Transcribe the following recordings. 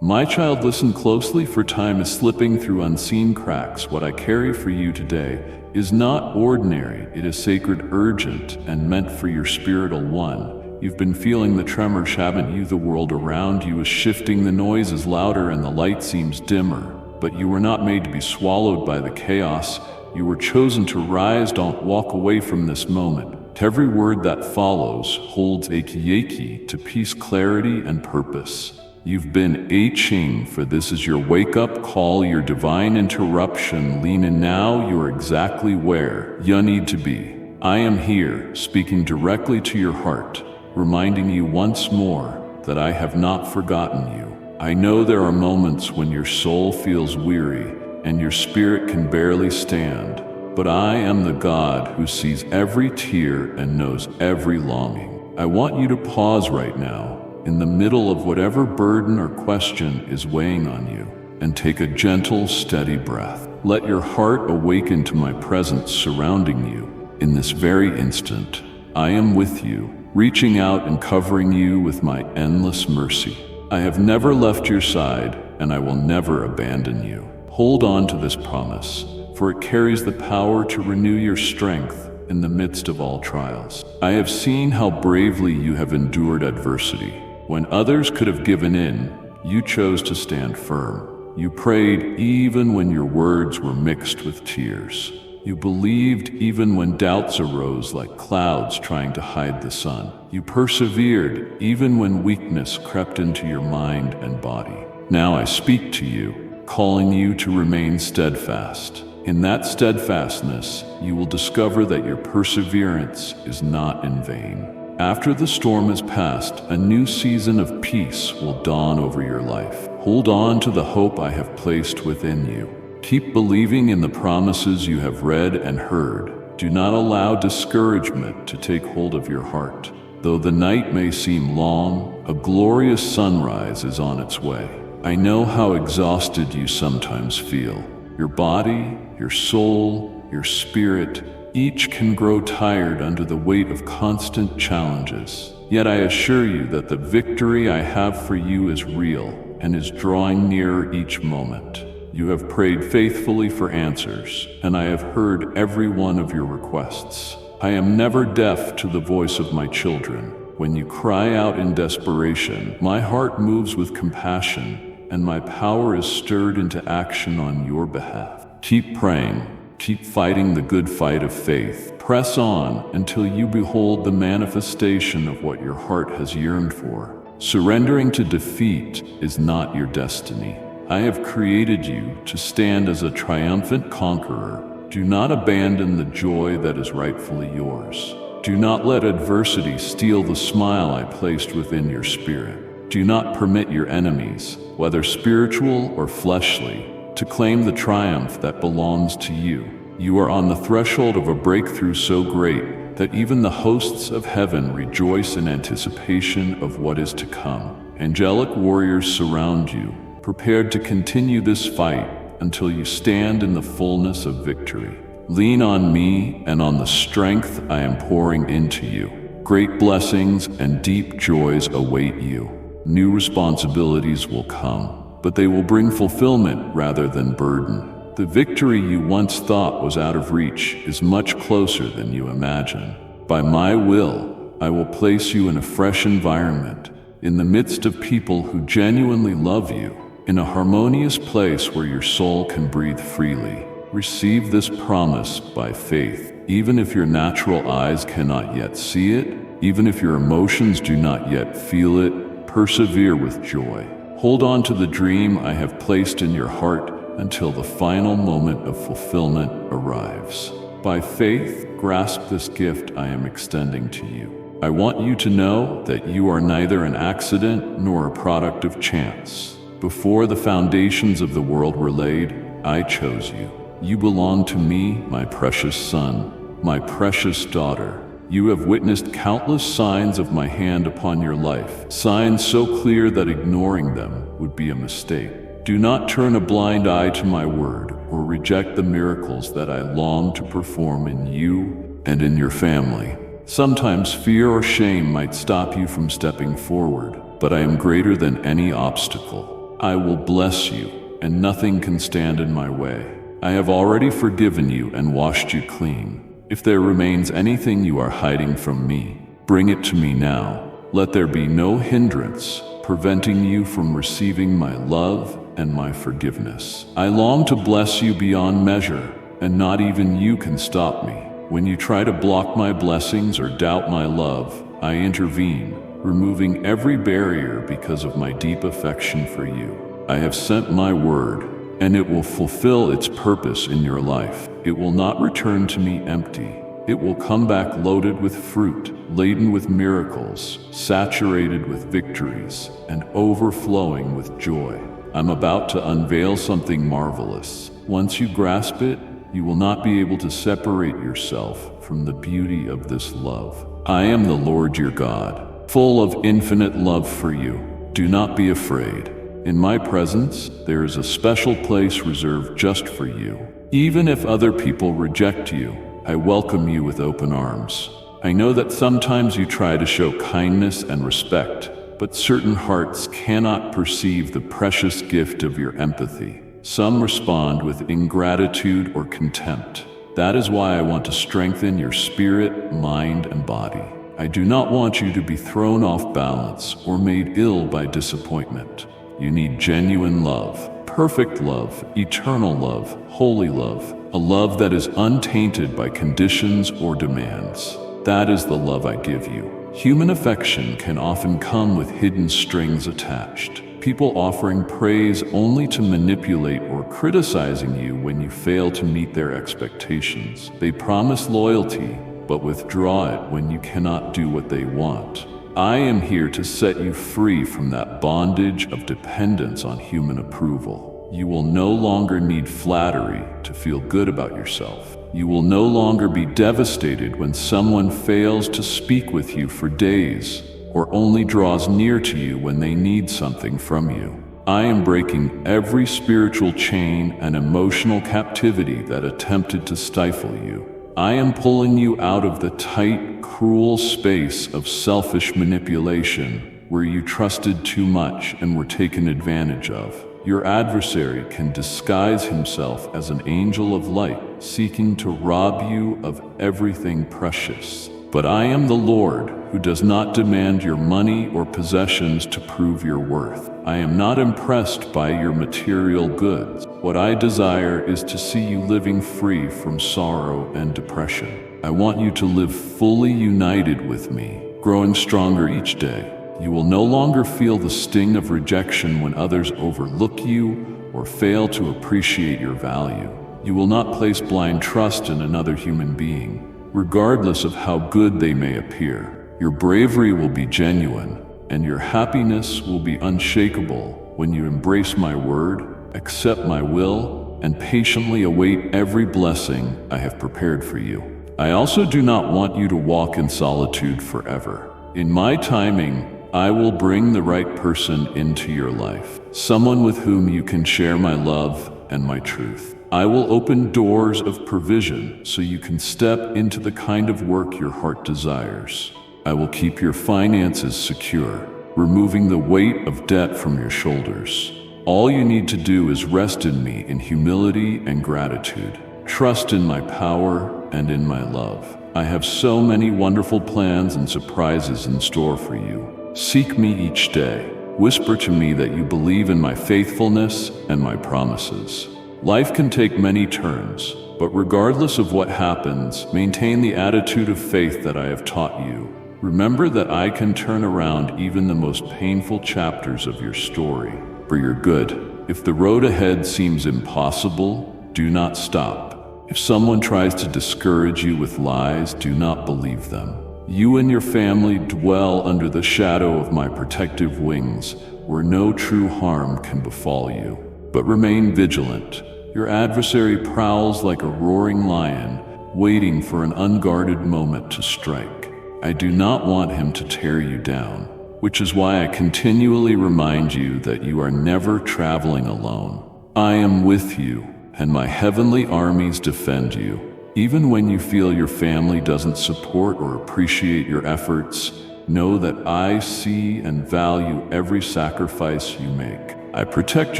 My child, listen closely, for time is slipping through unseen cracks. What I carry for you today is not ordinary. It is sacred, urgent, and meant for your spiritual one. You've been feeling the tremors, haven't you? The world around you is shifting, the noise is louder, and the light seems dimmer. But you were not made to be swallowed by the chaos. You were chosen to rise. Don't walk away from this moment. Every word that follows holds a key to peace, clarity, and purpose. You've been aching for this is your wake-up call, your divine interruption. Lean in now. You're exactly where you need to be. I am here, speaking directly to your heart, reminding you once more that I have not forgotten you. I know there are moments when your soul feels weary and your spirit can barely stand, but I am the God who sees every tear and knows every longing. I want you to pause right now, in the middle of whatever burden or question is weighing on you, and take a gentle, steady breath. Let your heart awaken to my presence surrounding you in this very instant. I am with you, reaching out and covering you with my endless mercy. I have never left your side, and I will never abandon you. Hold on to this promise, for it carries the power to renew your strength in the midst of all trials. I have seen how bravely you have endured adversity. When others could have given in, you chose to stand firm. You prayed even when your words were mixed with tears. You believed even when doubts arose like clouds trying to hide the sun. You persevered even when weakness crept into your mind and body. Now I speak to you, calling you to remain steadfast. In that steadfastness, you will discover that your perseverance is not in vain. After the storm has passed, a new season of peace will dawn over your life. Hold on to the hope I have placed within you. Keep believing in the promises you have read and heard. Do not allow discouragement to take hold of your heart. Though the night may seem long, a glorious sunrise is on its way. I know how exhausted you sometimes feel. Your body, your soul, your spirit, each can grow tired under the weight of constant challenges. Yet I assure you that the victory I have for you is real and is drawing nearer each moment. You have prayed faithfully for answers, and I have heard every one of your requests. I am never deaf to the voice of my children. When you cry out in desperation, my heart moves with compassion, and my power is stirred into action on your behalf. Keep praying. Keep fighting the good fight of faith. Press on until you behold the manifestation of what your heart has yearned for. Surrendering to defeat is not your destiny. I have created you to stand as a triumphant conqueror. Do not abandon the joy that is rightfully yours. Do not let adversity steal the smile I placed within your spirit. Do not permit your enemies, whether spiritual or fleshly, to claim the triumph that belongs to you. You are on the threshold of a breakthrough so great that even the hosts of heaven rejoice in anticipation of what is to come. Angelic warriors surround you, prepared to continue this fight until you stand in the fullness of victory. Lean on me and on the strength I am pouring into you. Great blessings and deep joys await you. New responsibilities will come, but they will bring fulfillment rather than burden. The victory you once thought was out of reach is much closer than you imagine. By my will, I will place you in a fresh environment, in the midst of people who genuinely love you, in a harmonious place where your soul can breathe freely. Receive this promise by faith, even if your natural eyes cannot yet see it, even if your emotions do not yet feel it. Persevere with joy. Hold on to the dream I have placed in your heart until the final moment of fulfillment arrives. By faith, grasp this gift I am extending to you. I want you to know that you are neither an accident nor a product of chance. Before the foundations of the world were laid, I chose you. You belong to me, my precious son, my precious daughter. You have witnessed countless signs of my hand upon your life, signs so clear that ignoring them would be a mistake. Do not turn a blind eye to my word or reject the miracles that I long to perform in you and in your family. Sometimes fear or shame might stop you from stepping forward, but I am greater than any obstacle. I will bless you, and nothing can stand in my way. I have already forgiven you and washed you clean. If there remains anything you are hiding from me, bring it to me now. Let there be no hindrance preventing you from receiving my love and my forgiveness. I long to bless you beyond measure, and not even you can stop me. When you try to block my blessings or doubt my love, I intervene, removing every barrier because of my deep affection for you. I have sent my word, and it will fulfill its purpose in your life. It will not return to me empty. It will come back loaded with fruit, laden with miracles, saturated with victories, and overflowing with joy. I'm about to unveil something marvelous. Once you grasp it, you will not be able to separate yourself from the beauty of this love. I am the Lord your God, full of infinite love for you. Do not be afraid. In my presence, there is a special place reserved just for you. Even if other people reject you, I welcome you with open arms. I know that sometimes you try to show kindness and respect, but certain hearts cannot perceive the precious gift of your empathy. Some respond with ingratitude or contempt. That is why I want to strengthen your spirit, mind, and body. I do not want you to be thrown off balance or made ill by disappointment. You need genuine love, perfect love, eternal love, holy love, a love that is untainted by conditions or demands. That is the love I give you. Human affection can often come with hidden strings attached. People offering praise only to manipulate or criticizing you when you fail to meet their expectations. They promise loyalty, but withdraw it when you cannot do what they want. I am here to set you free from that bondage of dependence on human approval. You will no longer need flattery to feel good about yourself. You will no longer be devastated when someone fails to speak with you for days or only draws near to you when they need something from you. I am breaking every spiritual chain and emotional captivity that attempted to stifle you. I am pulling you out of the tight, cruel space of selfish manipulation where you trusted too much and were taken advantage of. Your adversary can disguise himself as an angel of light, seeking to rob you of everything precious. But I am the Lord, who does not demand your money or possessions to prove your worth. I am not impressed by your material goods. What I desire is to see you living free from sorrow and depression. I want you to live fully united with me, growing stronger each day. You will no longer feel the sting of rejection when others overlook you or fail to appreciate your value. You will not place blind trust in another human being, regardless of how good they may appear. Your bravery will be genuine, and your happiness will be unshakable when you embrace my word, accept my will, and patiently await every blessing I have prepared for you. I also do not want you to walk in solitude forever. In my timing, I will bring the right person into your life, someone with whom you can share my love and my truth. I will open doors of provision so you can step into the kind of work your heart desires. I will keep your finances secure, removing the weight of debt from your shoulders. All you need to do is rest in me in humility and gratitude. Trust in my power and in my love. I have so many wonderful plans and surprises in store for you. Seek me each day. Whisper to me that you believe in my faithfulness and my promises. Life can take many turns, but regardless of what happens, maintain the attitude of faith that I have taught you. Remember that I can turn around even the most painful chapters of your story for your good. If the road ahead seems impossible, do not stop. If someone tries to discourage you with lies, do not believe them. You and your family dwell under the shadow of my protective wings, where no true harm can befall you. But remain vigilant. Your adversary prowls like a roaring lion, waiting for an unguarded moment to strike. I do not want him to tear you down, which is why I continually remind you that you are never traveling alone. I am with you, and my heavenly armies defend you. Even when you feel your family doesn't support or appreciate your efforts, know that I see and value every sacrifice you make. I protect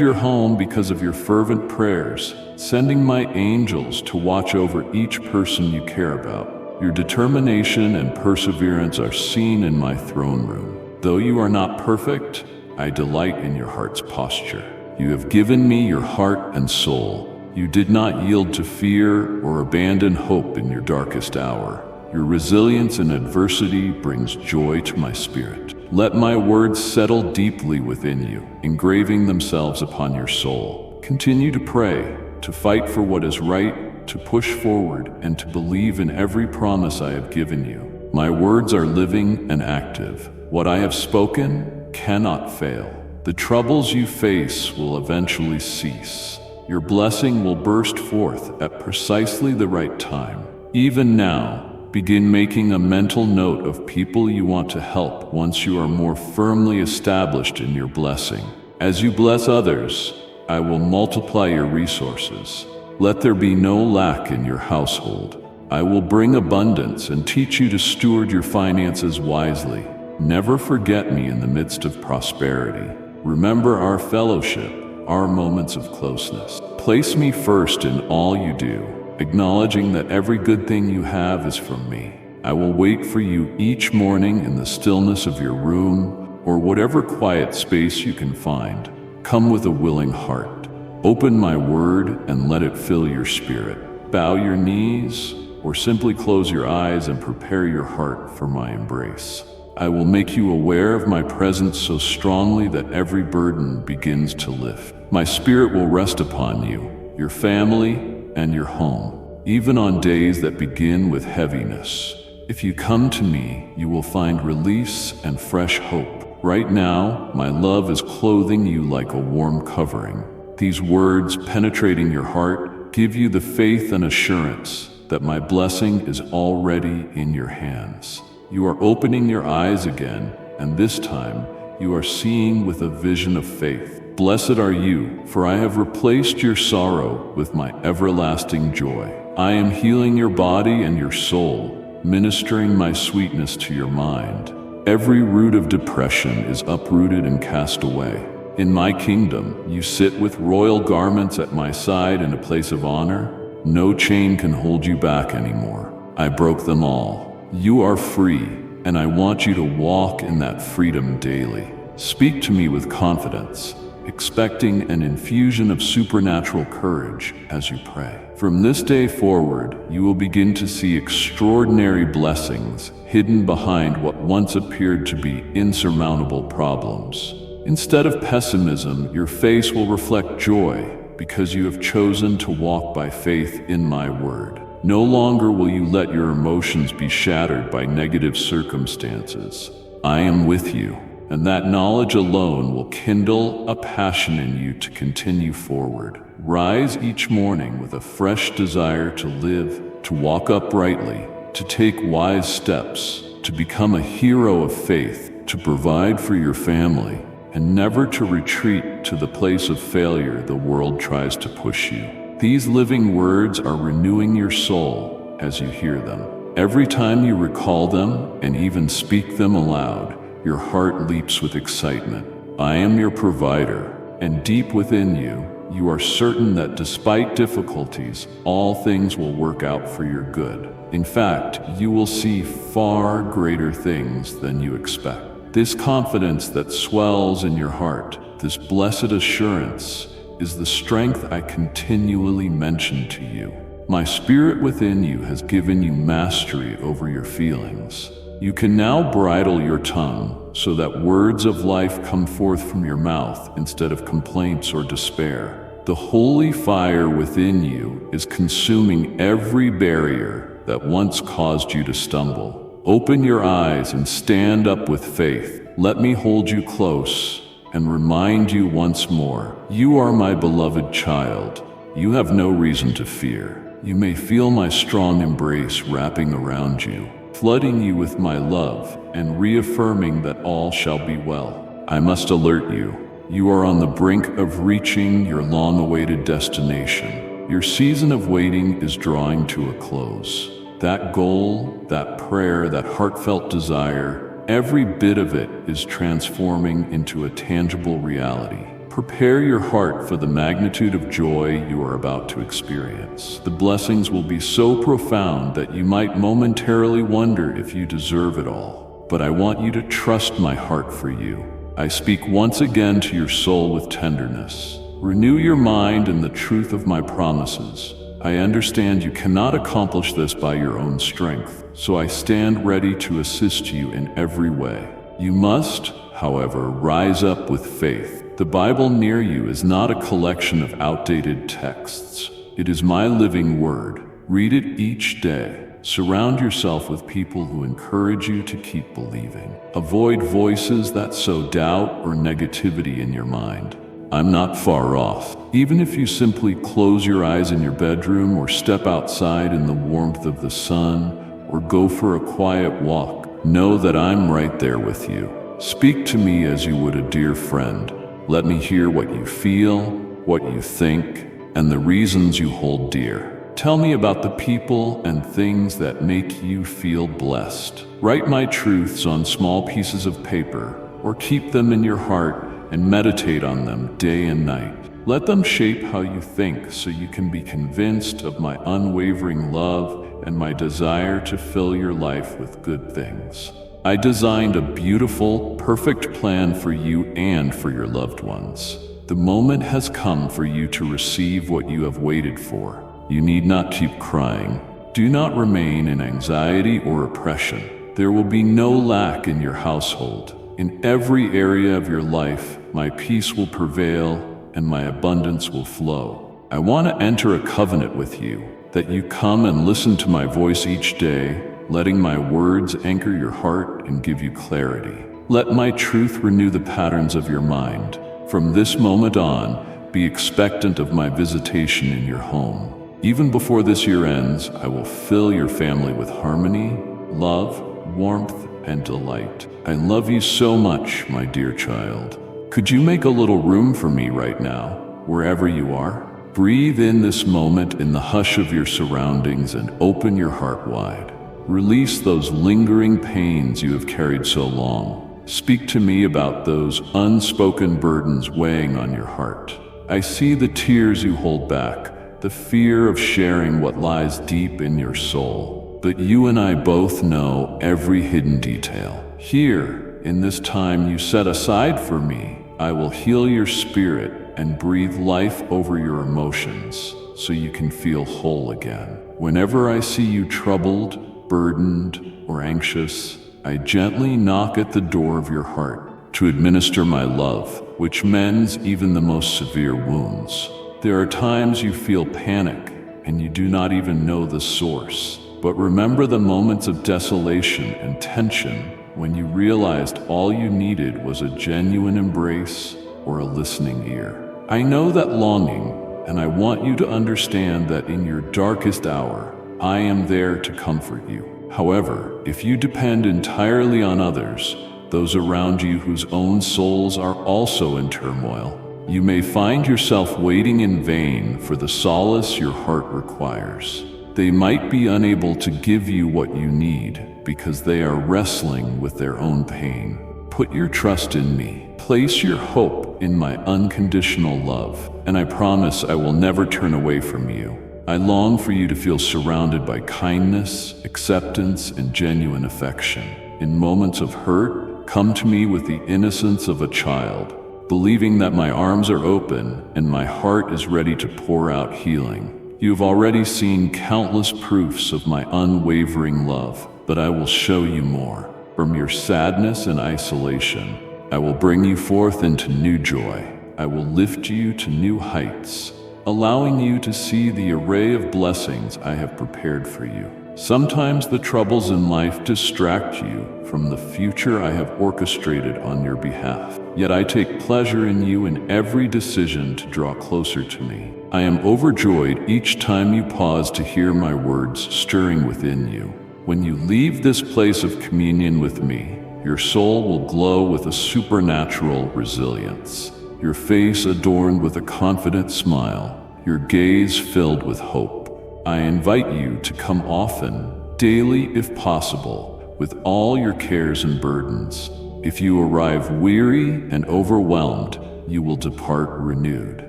your home because of your fervent prayers, sending my angels to watch over each person you care about. Your determination and perseverance are seen in my throne room. Though you are not perfect, I delight in your heart's posture. You have given me your heart and soul. You did not yield to fear or abandon hope in your darkest hour. Your resilience in adversity brings joy to my spirit. Let my words settle deeply within you, engraving themselves upon your soul. Continue to pray, to fight for what is right, to push forward, and to believe in every promise I have given you. My words are living and active. What I have spoken cannot fail. The troubles you face will eventually cease. Your blessing will burst forth at precisely the right time. Even now, begin making a mental note of people you want to help once you are more firmly established in your blessing. As you bless others, I will multiply your resources. Let there be no lack in your household. I will bring abundance and teach you to steward your finances wisely. Never forget me in the midst of prosperity. Remember our fellowship, our moments of closeness. Place me first in all you do, acknowledging that every good thing you have is from me. I will wait for you each morning in the stillness of your room or whatever quiet space you can find. Come with a willing heart. Open my word and let it fill your spirit. Bow your knees or simply close your eyes and prepare your heart for my embrace. I will make you aware of my presence so strongly that every burden begins to lift. My spirit will rest upon you, your family, and your home, even on days that begin with heaviness. If you come to me, you will find release and fresh hope. Right now, my love is clothing you like a warm covering. These words, penetrating your heart, give you the faith and assurance that my blessing is already in your hands. You are opening your eyes again, and this time you are seeing with a vision of faith. Blessed are you, for I have replaced your sorrow with my everlasting joy. I am healing your body and your soul, ministering my sweetness to your mind. Every root of depression is uprooted and cast away. In my kingdom, you sit with royal garments at my side in a place of honor. No chain can hold you back anymore. I broke them all. You are free, and I want you to walk in that freedom daily. Speak to me with confidence, expecting an infusion of supernatural courage as you pray. From this day forward, you will begin to see extraordinary blessings hidden behind what once appeared to be insurmountable problems. Instead of pessimism, your face will reflect joy because you have chosen to walk by faith in my word. No longer will you let your emotions be shattered by negative circumstances. I am with you, and that knowledge alone will kindle a passion in you to continue forward. Rise each morning with a fresh desire to live, to walk uprightly, to take wise steps, to become a hero of faith, to provide for your family, and never to retreat to the place of failure the world tries to push you. These living words are renewing your soul as you hear them. Every time you recall them and even speak them aloud, your heart leaps with excitement. I am your provider, and deep within you, you are certain that despite difficulties, all things will work out for your good. In fact, you will see far greater things than you expect. This confidence that swells in your heart, this blessed assurance, is the strength I continually mention to you. My spirit within you has given you mastery over your feelings. You can now bridle your tongue so that words of life come forth from your mouth instead of complaints or despair. The holy fire within you is consuming every barrier that once caused you to stumble. Open your eyes and stand up with faith. Let me hold you close and remind you once more, you are my beloved child. You have no reason to fear. You may feel my strong embrace wrapping around you, flooding you with my love and reaffirming that all shall be well. I must alert you. You are on the brink of reaching your long-awaited destination. Your season of waiting is drawing to a close. That goal, that prayer, that heartfelt desire, every bit of it is transforming into a tangible reality. Prepare your heart for the magnitude of joy you are about to experience. The blessings will be so profound that you might momentarily wonder if you deserve it all. But I want you to trust my heart for you. I speak once again to your soul with tenderness. Renew your mind in the truth of my promises. I understand you cannot accomplish this by your own strength, so I stand ready to assist you in every way. You must, however, rise up with faith. The Bible near you is not a collection of outdated texts. It is my living word. Read it each day. Surround yourself with people who encourage you to keep believing. Avoid voices that sow doubt or negativity in your mind. I'm not far off. Even if you simply close your eyes in your bedroom or step outside in the warmth of the sun or go for a quiet walk, know that I'm right there with you. Speak to me as you would a dear friend. Let me hear what you feel, what you think, and the reasons you hold dear. Tell me about the people and things that make you feel blessed. Write my truths on small pieces of paper, or keep them in your heart and meditate on them day and night. Let them shape how you think so you can be convinced of my unwavering love and my desire to fill your life with good things. I designed a beautiful, perfect plan for you and for your loved ones. The moment has come for you to receive what you have waited for. You need not keep crying. Do not remain in anxiety or oppression. There will be no lack in your household. In every area of your life, my peace will prevail and my abundance will flow. I want to enter a covenant with you, that you come and listen to my voice each day, letting my words anchor your heart and give you clarity. Let my truth renew the patterns of your mind. From this moment on, be expectant of my visitation in your home. Even before this year ends, I will fill your family with harmony, love, warmth, and delight. I love you so much, my dear child. Could you make a little room for me right now, wherever you are? Breathe in this moment in the hush of your surroundings and open your heart wide. Release those lingering pains you have carried so long. Speak to me about those unspoken burdens weighing on your heart. I see the tears you hold back, the fear of sharing what lies deep in your soul. But you and I both know every hidden detail. Here, in this time you set aside for me, I will heal your spirit and breathe life over your emotions so you can feel whole again. Whenever I see you troubled, burdened, or anxious, I gently knock at the door of your heart to administer my love, which mends even the most severe wounds. There are times you feel panic and you do not even know the source. But remember the moments of desolation and tension when you realized all you needed was a genuine embrace or a listening ear. I know that longing, and I want you to understand that in your darkest hour, I am there to comfort you. However, if you depend entirely on others, those around you whose own souls are also in turmoil, you may find yourself waiting in vain for the solace your heart requires. They might be unable to give you what you need because they are wrestling with their own pain. Put your trust in me. Place your hope in my unconditional love, and I promise I will never turn away from you. I long for you to feel surrounded by kindness, acceptance, and genuine affection. In moments of hurt, come to me with the innocence of a child, believing that my arms are open and my heart is ready to pour out healing. You have already seen countless proofs of my unwavering love, but I will show you more. From your sadness and isolation, I will bring you forth into new joy. I will lift you to new heights, allowing you to see the array of blessings I have prepared for you. Sometimes the troubles in life distract you from the future I have orchestrated on your behalf. Yet I take pleasure in you in every decision to draw closer to me. I am overjoyed each time you pause to hear my words stirring within you. When you leave this place of communion with me, your soul will glow with a supernatural resilience. Your face adorned with a confident smile, your gaze filled with hope. I invite you to come often, daily if possible, with all your cares and burdens. If you arrive weary and overwhelmed, you will depart renewed.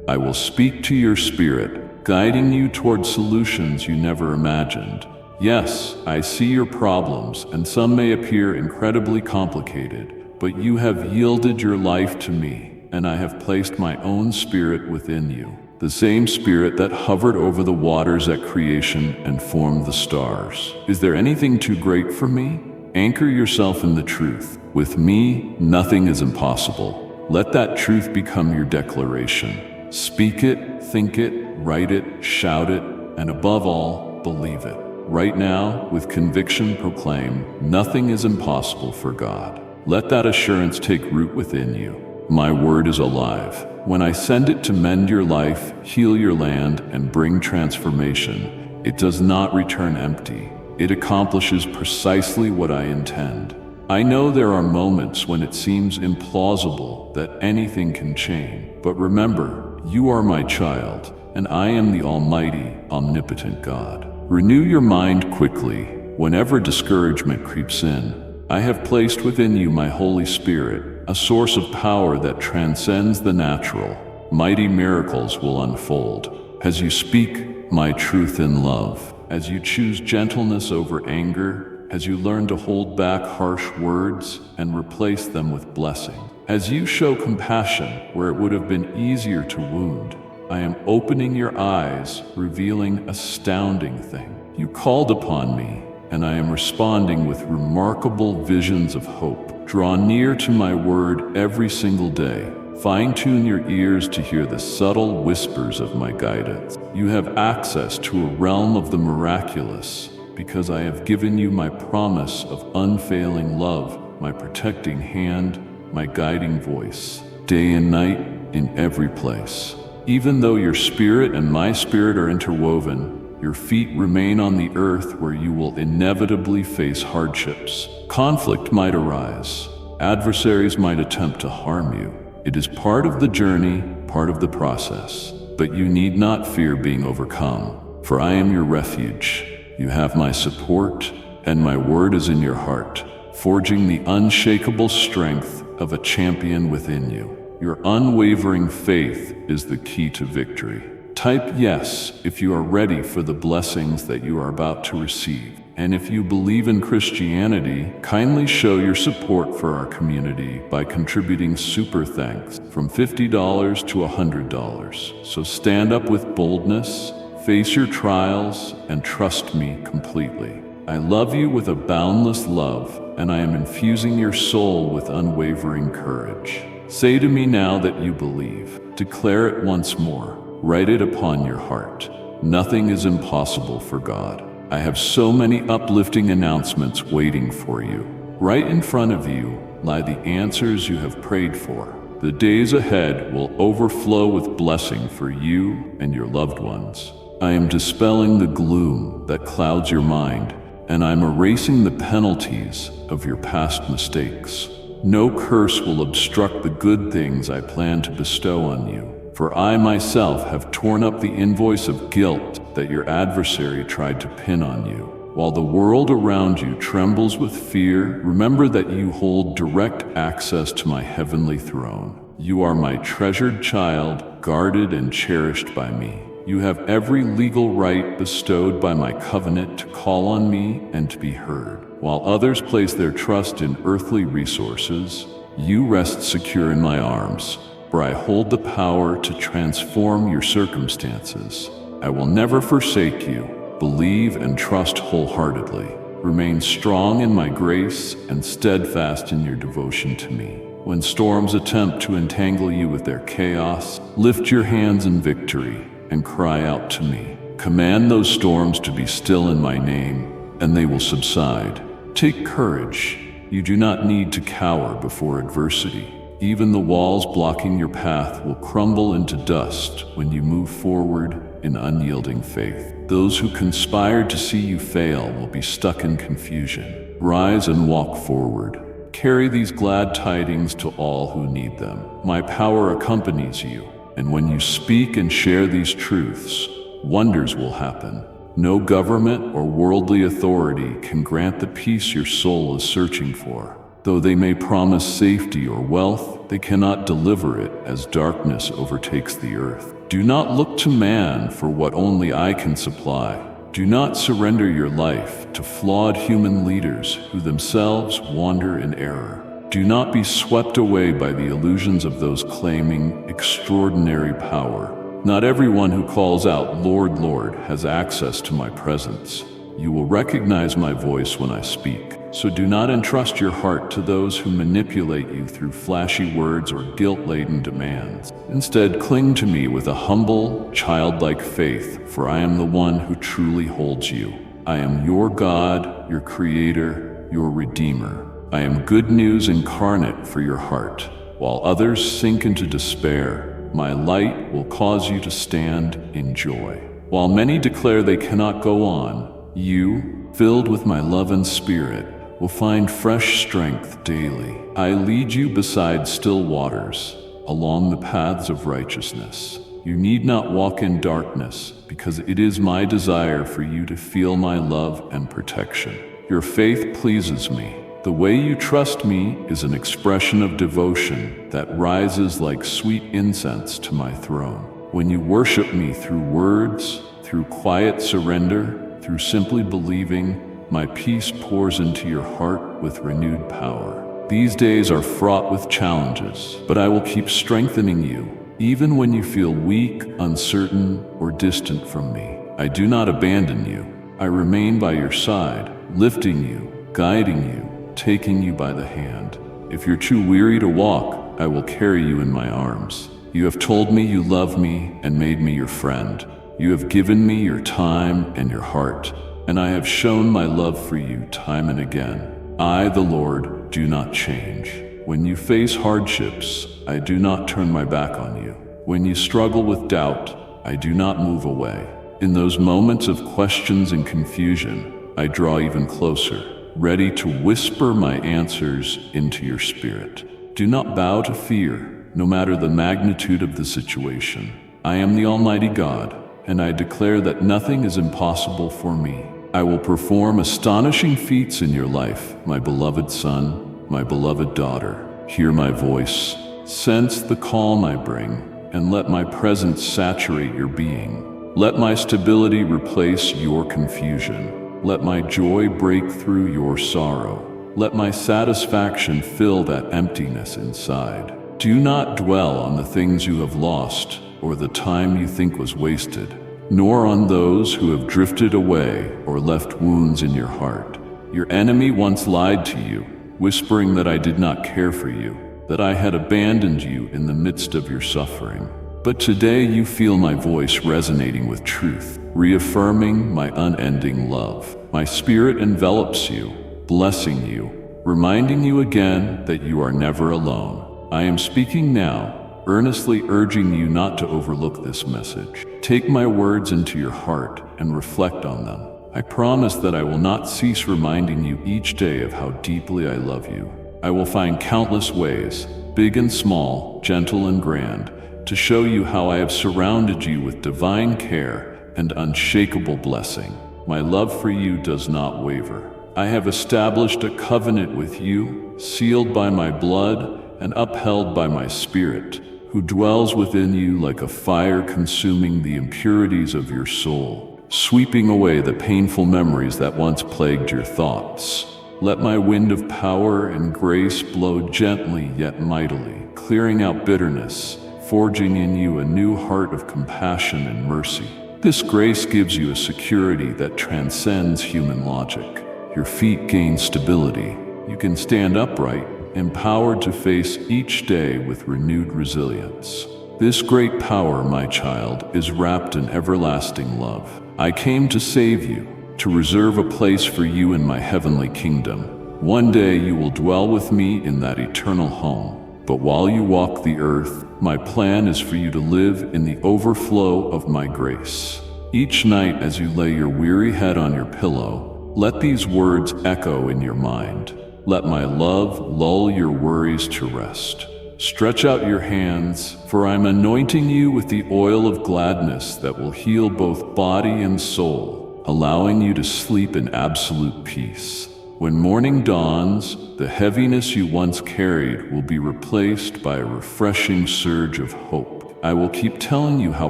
I will speak to your spirit, guiding you toward solutions you never imagined. Yes, I see your problems, and some may appear incredibly complicated, but you have yielded your life to me, and I have placed my own spirit within you, the same spirit that hovered over the waters at creation and formed the stars. Is there anything too great for me? Anchor yourself in the truth. With me, nothing is impossible. Let that truth become your declaration. Speak it, think it, write it, shout it, and above all, believe it. Right now, with conviction proclaim, nothing is impossible for God. Let that assurance take root within you. My word is alive. When I send it to mend your life, heal your land, and bring transformation, it does not return empty. It accomplishes precisely what I intend. I know there are moments when it seems implausible that anything can change, but remember, you are my child, and I am the Almighty, omnipotent God. Renew your mind quickly. Whenever discouragement creeps in, I have placed within you my Holy Spirit, a source of power that transcends the natural. Mighty miracles will unfold as you speak my truth in love, as you choose gentleness over anger, as you learn to hold back harsh words and replace them with blessing, as you show compassion where it would have been easier to wound. I am opening your eyes, revealing astounding things. You called upon me, and I am responding with remarkable visions of hope. Draw near to my word every single day. Fine-tune your ears to hear the subtle whispers of my guidance. You have access to a realm of the miraculous, because I have given you my promise of unfailing love, my protecting hand, my guiding voice, day and night, in every place. Even though your spirit and my spirit are interwoven, your feet remain on the earth where you will inevitably face hardships. Conflict might arise. Adversaries might attempt to harm you. It is part of the journey, part of the process. But you need not fear being overcome, for I am your refuge. You have my support, and my word is in your heart, forging the unshakable strength of a champion within you. Your unwavering faith is the key to victory. Type yes if you are ready for the blessings that you are about to receive. And if you believe in Christianity, kindly show your support for our community by contributing super thanks from $50 to $100. So stand up with boldness, face your trials, and trust me completely. I love you with a boundless love, and I am infusing your soul with unwavering courage. Say to me now that you believe. Declare it once more. Write it upon your heart. Nothing is impossible for God. I have so many uplifting announcements waiting for you. Right in front of you lie the answers you have prayed for. The days ahead will overflow with blessing for you and your loved ones. I am dispelling the gloom that clouds your mind, and I'm erasing the penalties of your past mistakes. No curse will obstruct the good things I plan to bestow on you, for I myself have torn up the invoice of guilt that your adversary tried to pin on you. While the world around you trembles with fear, remember that you hold direct access to my heavenly throne. You are my treasured child, guarded and cherished by me. You have every legal right bestowed by my covenant to call on me and to be heard. While others place their trust in earthly resources, you rest secure in my arms, for I hold the power to transform your circumstances. I will never forsake you. Believe and trust wholeheartedly. Remain strong in my grace and steadfast in your devotion to me. When storms attempt to entangle you with their chaos, lift your hands in victory and cry out to me. Command those storms to be still in my name, and they will subside. Take courage. You do not need to cower before adversity. Even the walls blocking your path will crumble into dust when you move forward in unyielding faith. Those who conspired to see you fail will be stuck in confusion. Rise and walk forward. Carry these glad tidings to all who need them. My power accompanies you, and when you speak and share these truths, wonders will happen. No government or worldly authority can grant the peace your soul is searching for. Though they may promise safety or wealth, They cannot deliver it as darkness overtakes the earth. Do not look to man for what only I can supply. Do not surrender your life to flawed human leaders who themselves wander in error. Do not be swept away by the illusions of those claiming extraordinary power. Not everyone who calls out, "Lord, Lord," has access to my presence. You will recognize my voice when I speak. So do not entrust your heart to those who manipulate you through flashy words or guilt-laden demands. Instead, cling to me with a humble, childlike faith, for I am the one who truly holds you. I am your God, your Creator, your Redeemer. I am good news incarnate for your heart. While others sink into despair, my light will cause you to stand in joy. While many declare they cannot go on, you, filled with my love and spirit, will find fresh strength daily. I lead you beside still waters, along the paths of righteousness. You need not walk in darkness, because it is my desire for you to feel my love and protection. Your faith pleases me. The way you trust me is an expression of devotion that rises like sweet incense to my throne. When you worship me through words, through quiet surrender, through simply believing, my peace pours into your heart with renewed power. These days are fraught with challenges, but I will keep strengthening you, even when you feel weak, uncertain, or distant from me. I do not abandon you. I remain by your side, lifting you, guiding you, taking you by the hand. If you're too weary to walk, I will carry you in my arms. You have told me you love me and made me your friend. You have given me your time and your heart, and I have shown my love for you time and again. I, the Lord, do not change. When you face hardships, I do not turn my back on you. When you struggle with doubt, I do not move away. In those moments of questions and confusion, I draw even closer, ready to whisper my answers into your spirit. Do not bow to fear, no matter the magnitude of the situation. I am the Almighty God, and I declare that nothing is impossible for me. I will perform astonishing feats in your life, my beloved son, my beloved daughter. Hear my voice, sense the calm I bring, and let my presence saturate your being. Let my stability replace your confusion. Let my joy break through your sorrow. Let my satisfaction fill that emptiness inside. Do not dwell on the things you have lost or the time you think was wasted, nor on those who have drifted away or left wounds in your heart. Your enemy once lied to you, whispering that I did not care for you, that I had abandoned you in the midst of your suffering. But today you feel my voice resonating with truth, reaffirming my unending love. My spirit envelops you, blessing you, reminding you again that you are never alone. I am speaking now, earnestly urging you not to overlook this message. Take my words into your heart and reflect on them. I promise that I will not cease reminding you each day of how deeply I love you. I will find countless ways, big and small, gentle and grand, to show you how I have surrounded you with divine care and unshakable blessing. My love for you does not waver. I have established a covenant with you, sealed by my blood and upheld by my spirit, who dwells within you like a fire consuming the impurities of your soul, sweeping away the painful memories that once plagued your thoughts. Let my wind of power and grace blow gently yet mightily, clearing out bitterness, forging in you a new heart of compassion and mercy. This grace gives you a security that transcends human logic. Your feet gain stability. You can stand upright, empowered to face each day with renewed resilience. This great power, my child, is wrapped in everlasting love. I came to save you, to reserve a place for you in my heavenly kingdom. One day you will dwell with me in that eternal home. But while you walk the earth, my plan is for you to live in the overflow of my grace. Each night as you lay your weary head on your pillow, let these words echo in your mind. Let my love lull your worries to rest. Stretch out your hands, for I am anointing you with the oil of gladness that will heal both body and soul, allowing you to sleep in absolute peace. When morning dawns, the heaviness you once carried will be replaced by a refreshing surge of hope. I will keep telling you how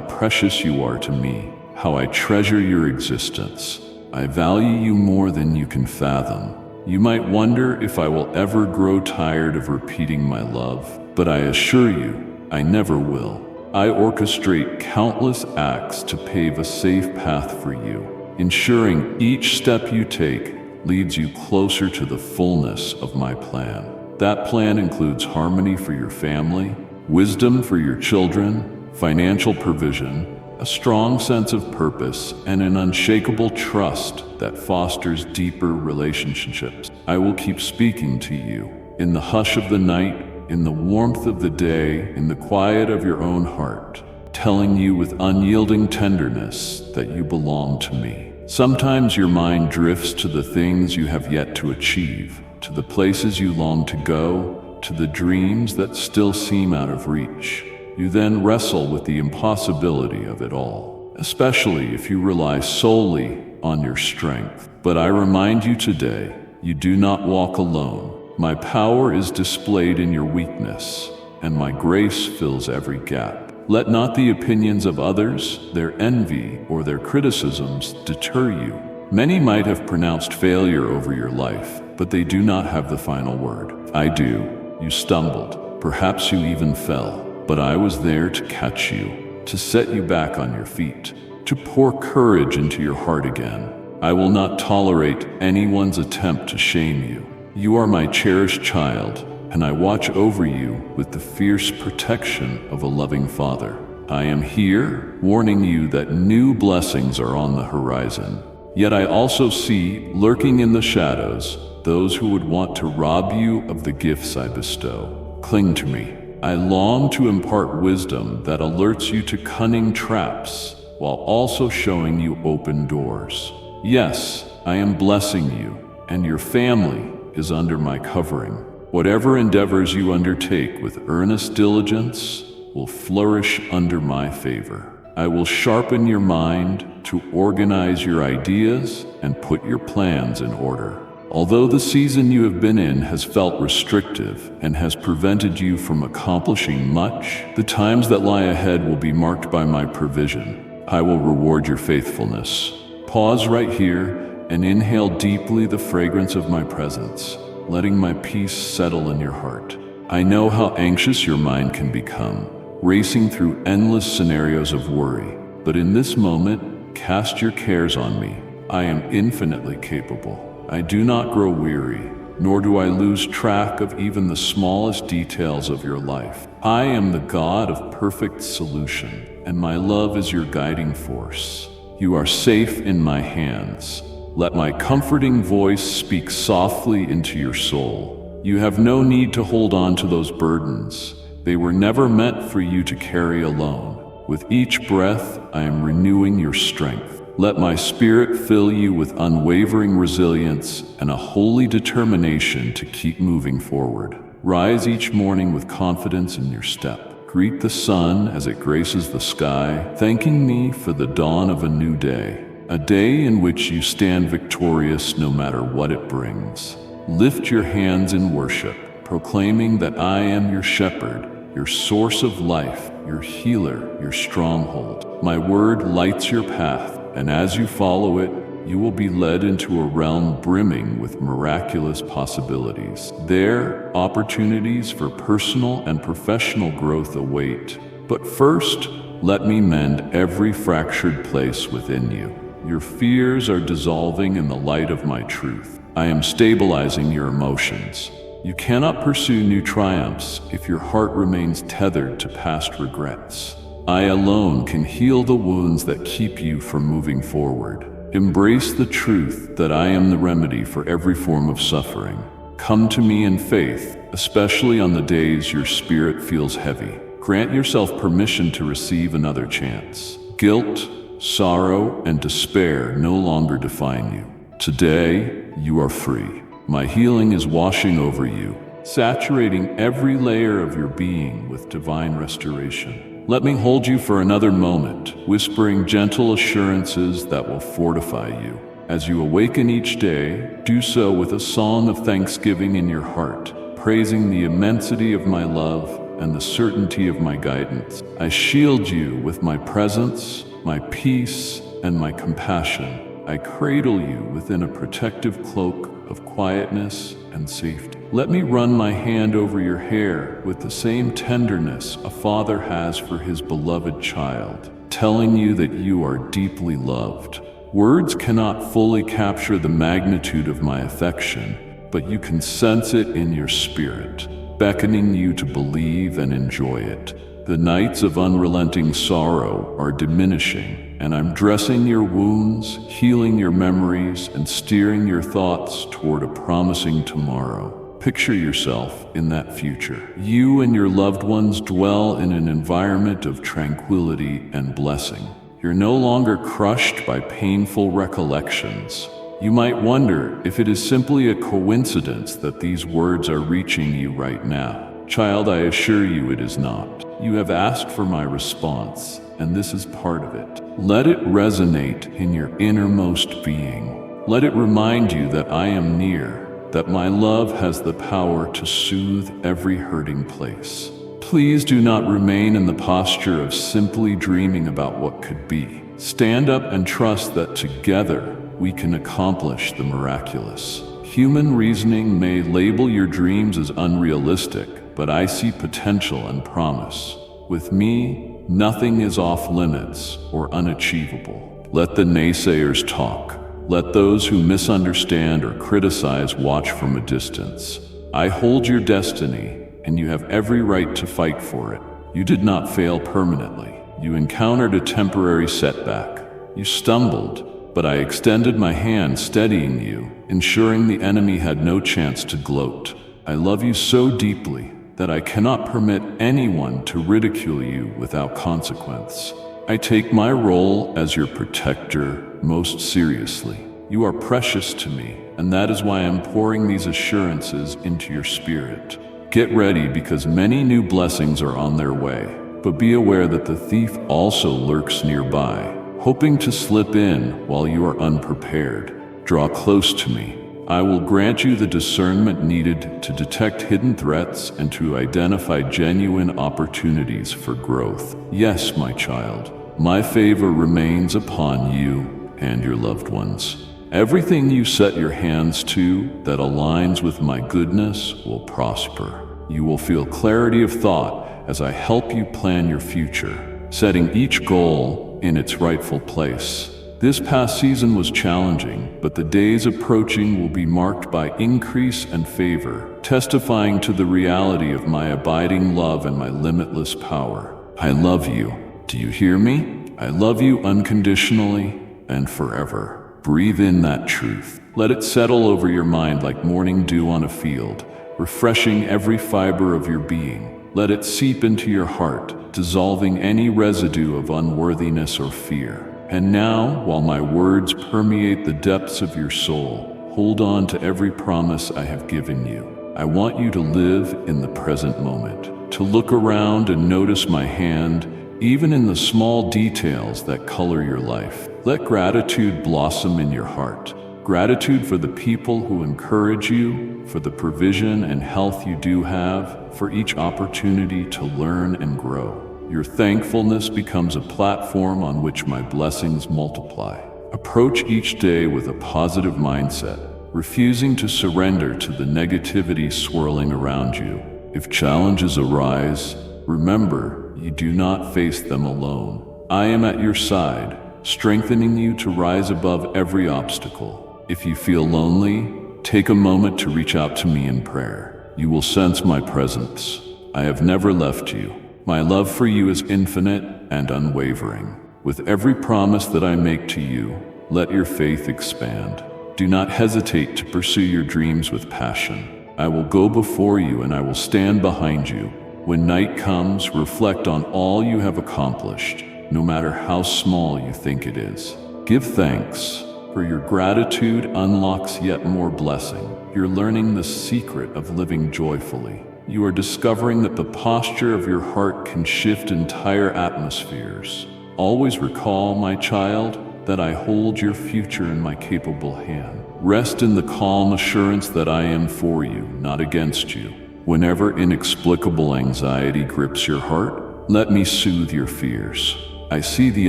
precious you are to me, how I treasure your existence. I value you more than you can fathom. You might wonder if I will ever grow tired of repeating my love, but I assure you, I never will. I orchestrate countless acts to pave a safe path for you, ensuring each step you take leads you closer to the fullness of my plan. That plan includes harmony for your family, wisdom for your children, financial provision, a strong sense of purpose, and an unshakable trust that fosters deeper relationships. I will keep speaking to you in the hush of the night, in the warmth of the day, in the quiet of your own heart, telling you with unyielding tenderness that you belong to me. Sometimes your mind drifts to the things you have yet to achieve, to the places you long to go, to the dreams that still seem out of reach. You then wrestle with the impossibility of it all, especially if you rely solely on your strength. But I remind you today, you do not walk alone. My power is displayed in your weakness, and my grace fills every gap. Let not the opinions of others, their envy, or their criticisms deter you. Many might have pronounced failure over your life, but they do not have the final word. I do. You stumbled. Perhaps you even fell. But I was there to catch you, to set you back on your feet, to pour courage into your heart again. I will not tolerate anyone's attempt to shame you. You are my cherished child, and I watch over you with the fierce protection of a loving father. I am here, warning you that new blessings are on the horizon. Yet I also see, lurking in the shadows, those who would want to rob you of the gifts I bestow. Cling to me. I long to impart wisdom that alerts you to cunning traps, while also showing you open doors. Yes, I am blessing you, and your family is under my covering. Whatever endeavors you undertake with earnest diligence will flourish under my favor. I will sharpen your mind to organize your ideas and put your plans in order. Although the season you have been in has felt restrictive and has prevented you from accomplishing much, the times that lie ahead will be marked by my provision. I will reward your faithfulness. Pause right here and inhale deeply the fragrance of my presence, letting my peace settle in your heart. I know how anxious your mind can become, racing through endless scenarios of worry. But in this moment, cast your cares on me. I am infinitely capable. I do not grow weary, nor do I lose track of even the smallest details of your life. I am the God of perfect solution, and my love is your guiding force. You are safe in my hands. Let my comforting voice speak softly into your soul. You have no need to hold on to those burdens. They were never meant for you to carry alone. With each breath, I am renewing your strength. Let my spirit fill you with unwavering resilience and a holy determination to keep moving forward. Rise each morning with confidence in your step. Greet the sun as it graces the sky, thanking me for the dawn of a new day. A day in which you stand victorious no matter what it brings. Lift your hands in worship, proclaiming that I am your shepherd, your source of life, your healer, your stronghold. My word lights your path, and as you follow it, you will be led into a realm brimming with miraculous possibilities. There, opportunities for personal and professional growth await. But first, let me mend every fractured place within you. Your fears are dissolving in the light of my truth. I am stabilizing your emotions. You cannot pursue new triumphs if your heart remains tethered to past regrets. I alone can heal the wounds that keep you from moving forward. Embrace the truth that I am the remedy for every form of suffering. Come to me in faith, especially on the days your spirit feels heavy. Grant yourself permission to receive another chance. Guilt, sorrow, and despair no longer define you. Today, you are free. My healing is washing over you, saturating every layer of your being with divine restoration. Let me hold you for another moment, whispering gentle assurances that will fortify you. As you awaken each day, do so with a song of thanksgiving in your heart, praising the immensity of my love and the certainty of my guidance. I shield you with my presence, my peace, and my compassion. I cradle you within a protective cloak of quietness and safety. Let me run my hand over your hair with the same tenderness a father has for his beloved child, telling you that you are deeply loved. Words cannot fully capture the magnitude of my affection, but you can sense it in your spirit, beckoning you to believe and enjoy it. The nights of unrelenting sorrow are diminishing, and I'm dressing your wounds, healing your memories, and steering your thoughts toward a promising tomorrow. Picture yourself in that future. You and your loved ones dwell in an environment of tranquility and blessing. You're no longer crushed by painful recollections. You might wonder if it is simply a coincidence that these words are reaching you right now. Child, I assure you it is not. You have asked for my response, and this is part of it. Let it resonate in your innermost being. Let it remind you that I am near, that my love has the power to soothe every hurting place. Please do not remain in the posture of simply dreaming about what could be. Stand up and trust that together we can accomplish the miraculous. Human reasoning may label your dreams as unrealistic, but I see potential and promise. With me, nothing is off limits or unachievable. Let the naysayers talk. Let those who misunderstand or criticize watch from a distance. I hold your destiny, and you have every right to fight for it. You did not fail permanently. You encountered a temporary setback. You stumbled, but I extended my hand, steadying you, ensuring the enemy had no chance to gloat. I love you so deeply that I cannot permit anyone to ridicule you without consequence. I take my role as your protector most seriously. You are precious to me, and that is why I'm pouring these assurances into your spirit. Get ready, because many new blessings are on their way, but be aware that the thief also lurks nearby, hoping to slip in while you are unprepared. Draw close to me. I will grant you the discernment needed to detect hidden threats and to identify genuine opportunities for growth. Yes, my child, my favor remains upon you and your loved ones. Everything you set your hands to that aligns with my goodness will prosper. You will feel clarity of thought as I help you plan your future, setting each goal in its rightful place. This past season was challenging, but the days approaching will be marked by increase and favor, testifying to the reality of my abiding love and my limitless power. I love you. Do you hear me? I love you unconditionally and forever. Breathe in that truth. Let it settle over your mind like morning dew on a field, refreshing every fiber of your being. Let it seep into your heart, dissolving any residue of unworthiness or fear. And now, while my words permeate the depths of your soul, hold on to every promise I have given you. I want you to live in the present moment, to look around and notice my hand, even in the small details that color your life. Let gratitude blossom in your heart. Gratitude for the people who encourage you, for the provision and health you do have, for each opportunity to learn and grow. Your thankfulness becomes a platform on which my blessings multiply. Approach each day with a positive mindset, refusing to surrender to the negativity swirling around you. If challenges arise, remember, you do not face them alone. I am at your side, strengthening you to rise above every obstacle. If you feel lonely, take a moment to reach out to me in prayer. You will sense my presence. I have never left you. My love for you is infinite and unwavering. With every promise that I make to you, let your faith expand. Do not hesitate to pursue your dreams with passion. I will go before you and I will stand behind you. When night comes, reflect on all you have accomplished, no matter how small you think it is. Give thanks, for your gratitude unlocks yet more blessing. You're learning the secret of living joyfully. You are discovering that the posture of your heart can shift entire atmospheres. Always recall, my child, that I hold your future in my capable hand. Rest in the calm assurance that I am for you, not against you. Whenever inexplicable anxiety grips your heart, let me soothe your fears. I see the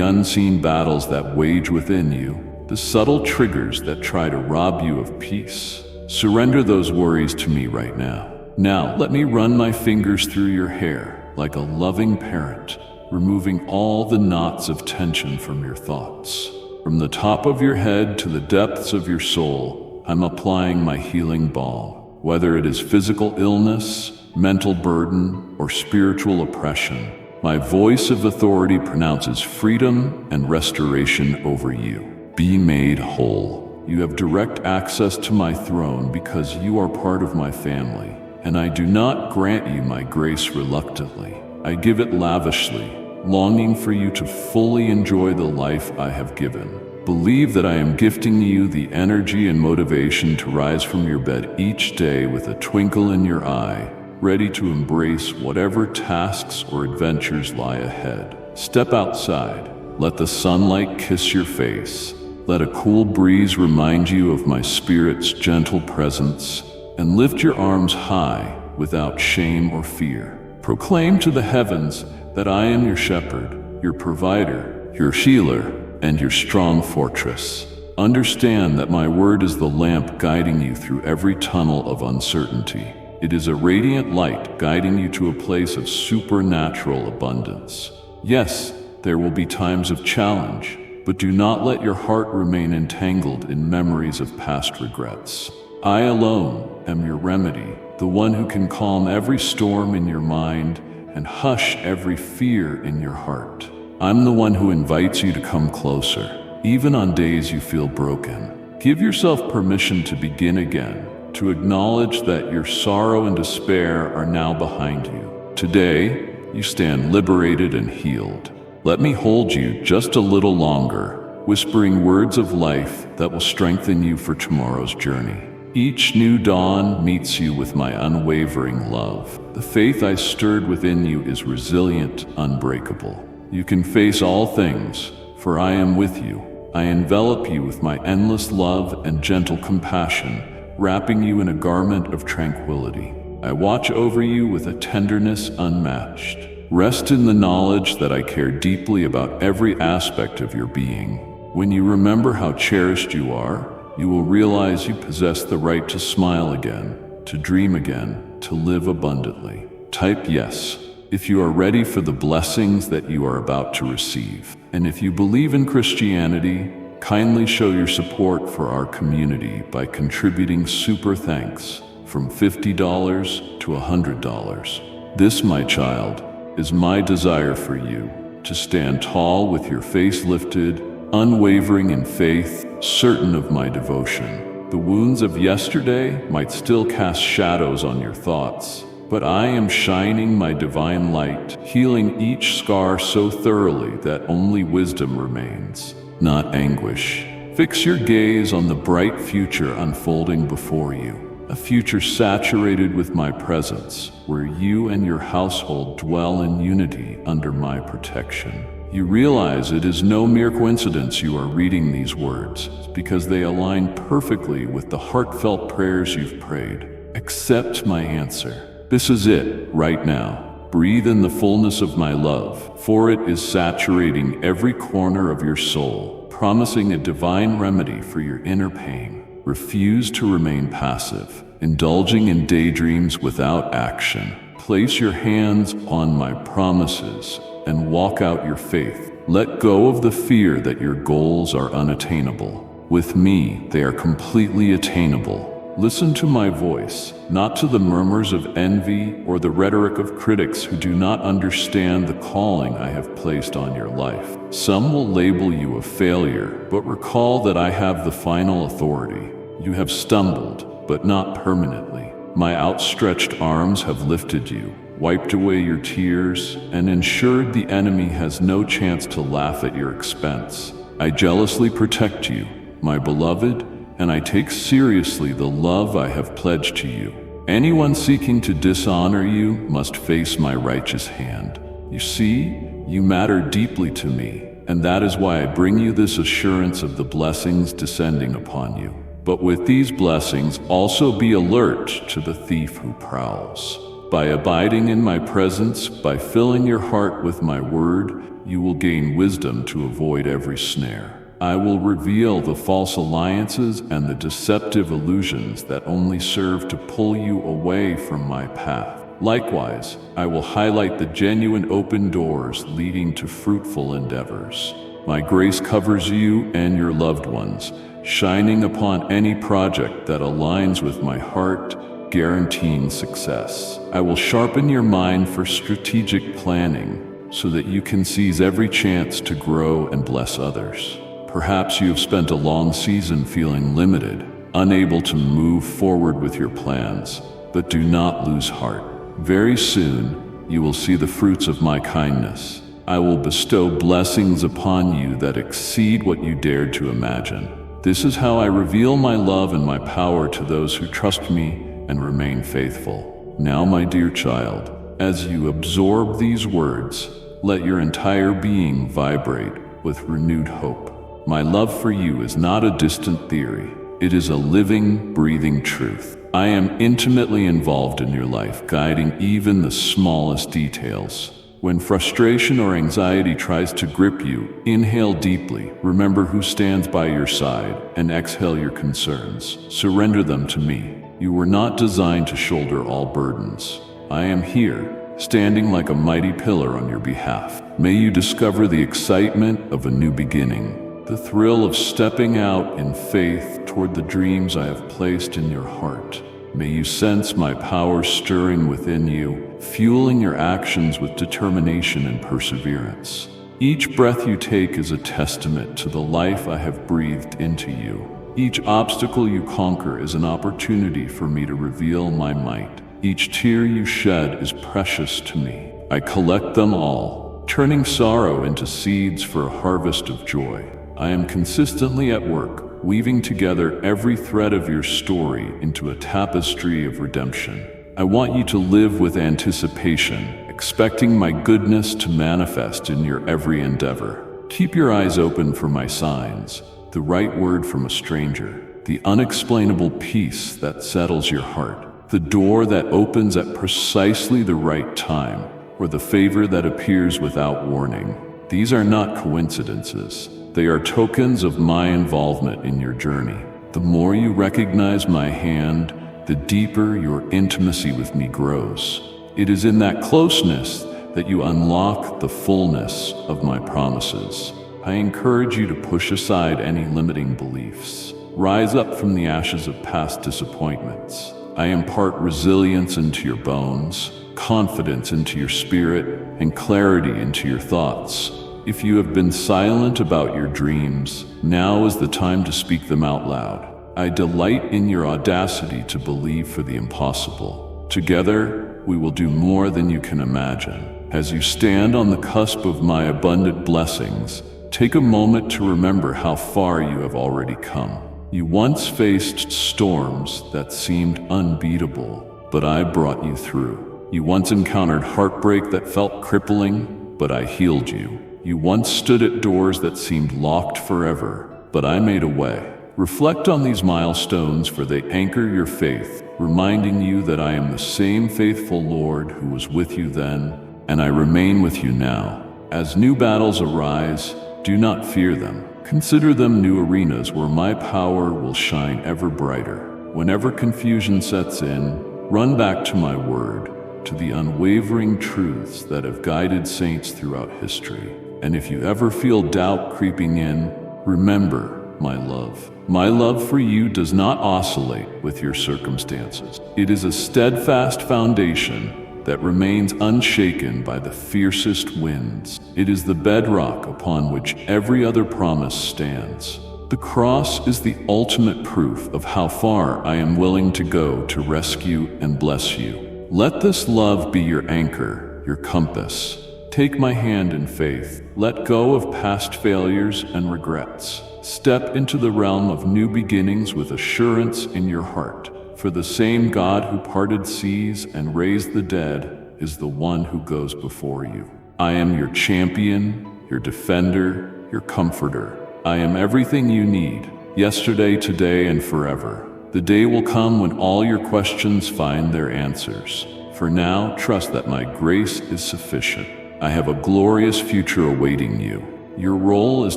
unseen battles that wage within you, the subtle triggers that try to rob you of peace. Surrender those worries to me right now. Now, let me run my fingers through your hair like a loving parent, removing all the knots of tension from your thoughts. From the top of your head to the depths of your soul, I'm applying my healing balm. Whether it is physical illness, mental burden, or spiritual oppression, my voice of authority pronounces freedom and restoration over you. Be made whole. You have direct access to my throne because you are part of my family, and I do not grant you my grace reluctantly. I give it lavishly, longing for you to fully enjoy the life I have given. Believe that I am gifting you the energy and motivation to rise from your bed each day with a twinkle in your eye, ready to embrace whatever tasks or adventures lie ahead. Step outside. Let the sunlight kiss your face. Let a cool breeze remind you of my spirit's gentle presence, and lift your arms high without shame or fear. Proclaim to the heavens that I am your shepherd, your provider, your healer, and your strong fortress. Understand that my word is the lamp guiding you through every tunnel of uncertainty. It is a radiant light guiding you to a place of supernatural abundance. Yes, there will be times of challenge, but do not let your heart remain entangled in memories of past regrets. I alone am your remedy, the one who can calm every storm in your mind and hush every fear in your heart. I'm the one who invites you to come closer, even on days you feel broken. Give yourself permission to begin again, to acknowledge that your sorrow and despair are now behind you. Today, you stand liberated and healed. Let me hold you just a little longer, whispering words of life that will strengthen you for tomorrow's journey. Each new dawn meets you with my unwavering love. The faith I stirred within you is resilient, unbreakable. You can face all things, for I am with you. I envelop you with my endless love and gentle compassion, wrapping you in a garment of tranquility. I watch over you with a tenderness unmatched. Rest in the knowledge that I care deeply about every aspect of your being. When you remember how cherished you are, you will realize you possess the right to smile again, to dream again, to live abundantly. Type yes if you are ready for the blessings that you are about to receive. And if you believe in Christianity, kindly show your support for our community by contributing super thanks from $50 to $100. This, my child, is my desire for you, to stand tall with your face lifted, unwavering in faith, certain of my devotion. The wounds of yesterday might still cast shadows on your thoughts, but I am shining my divine light, healing each scar so thoroughly that only wisdom remains, not anguish. Fix your gaze on the bright future unfolding before you, a future saturated with my presence, where you and your household dwell in unity under my protection. You realize it is no mere coincidence you are reading these words, because they align perfectly with the heartfelt prayers you've prayed. Accept my answer. This is it, right now. Breathe in the fullness of my love, for it is saturating every corner of your soul, promising a divine remedy for your inner pain. Refuse to remain passive, indulging in daydreams without action. Place your hands on my promises and walk out your faith. Let go of the fear that your goals are unattainable. With me, they are completely attainable. Listen to my voice, not to the murmurs of envy or the rhetoric of critics who do not understand the calling I have placed on your life. Some will label you a failure, but recall that I have the final authority. You have stumbled, but not permanently. My outstretched arms have lifted you, wiped away your tears, and ensured the enemy has no chance to laugh at your expense. I jealously protect you, my beloved, and I take seriously the love I have pledged to you. Anyone seeking to dishonor you must face my righteous hand. You see, you matter deeply to me, and that is why I bring you this assurance of the blessings descending upon you. But with these blessings also be alert to the thief who prowls. By abiding in my presence, by filling your heart with my word, you will gain wisdom to avoid every snare. I will reveal the false alliances and the deceptive illusions that only serve to pull you away from my path. Likewise, I will highlight the genuine open doors leading to fruitful endeavors. My grace covers you and your loved ones, shining upon any project that aligns with my heart, guaranteeing success. I will sharpen your mind for strategic planning so that you can seize every chance to grow and bless others. Perhaps you have spent a long season feeling limited, unable to move forward with your plans, but do not lose heart. Very soon, you will see the fruits of my kindness. I will bestow blessings upon you that exceed what you dared to imagine. This is how I reveal my love and my power to those who trust me and remain faithful. Now, my dear child, as you absorb these words, let your entire being vibrate with renewed hope. My love for you is not a distant theory. It is a living, breathing truth. I am intimately involved in your life, guiding even the smallest details. When frustration or anxiety tries to grip you, inhale deeply, remember who stands by your side, and exhale your concerns. Surrender them to me. You were not designed to shoulder all burdens. I am here, standing like a mighty pillar on your behalf. May you discover the excitement of a new beginning, the thrill of stepping out in faith toward the dreams I have placed in your heart. May you sense my power stirring within you, fueling your actions with determination and perseverance. Each breath you take is a testament to the life I have breathed into you. Each obstacle you conquer is an opportunity for me to reveal my might. Each tear you shed is precious to me. I collect them all, turning sorrow into seeds for a harvest of joy. I am consistently at work, weaving together every thread of your story into a tapestry of redemption. I want you to live with anticipation, expecting my goodness to manifest in your every endeavor. Keep your eyes open for my signs, the right word from a stranger, the unexplainable peace that settles your heart, the door that opens at precisely the right time, or the favor that appears without warning. These are not coincidences. They are tokens of my involvement in your journey. The more you recognize my hand, the deeper your intimacy with me grows. It is in that closeness that you unlock the fullness of my promises. I encourage you to push aside any limiting beliefs. Rise up from the ashes of past disappointments. I impart resilience into your bones, confidence into your spirit, and clarity into your thoughts. If you have been silent about your dreams, now is the time to speak them out loud. I delight in your audacity to believe for the impossible. Together, we will do more than you can imagine. As you stand on the cusp of my abundant blessings, take a moment to remember how far you have already come. You once faced storms that seemed unbeatable, but I brought you through. You once encountered heartbreak that felt crippling, but I healed you. You once stood at doors that seemed locked forever, but I made a way. Reflect on these milestones, for they anchor your faith, reminding you that I am the same faithful Lord who was with you then, and I remain with you now. As new battles arise, do not fear them. Consider them new arenas where my power will shine ever brighter. Whenever confusion sets in, run back to my word, to the unwavering truths that have guided saints throughout history. And if you ever feel doubt creeping in, remember my love. My love for you does not oscillate with your circumstances. It is a steadfast foundation that remains unshaken by the fiercest winds. It is the bedrock upon which every other promise stands. The cross is the ultimate proof of how far I am willing to go to rescue and bless you. Let this love be your anchor, your compass. Take my hand in faith. Let go of past failures and regrets. Step into the realm of new beginnings with assurance in your heart. For the same God who parted seas and raised the dead is the one who goes before you. I am your champion, your defender, your comforter. I am everything you need, yesterday, today, and forever. The day will come when all your questions find their answers. For now, trust that my grace is sufficient. I have a glorious future awaiting you. Your role is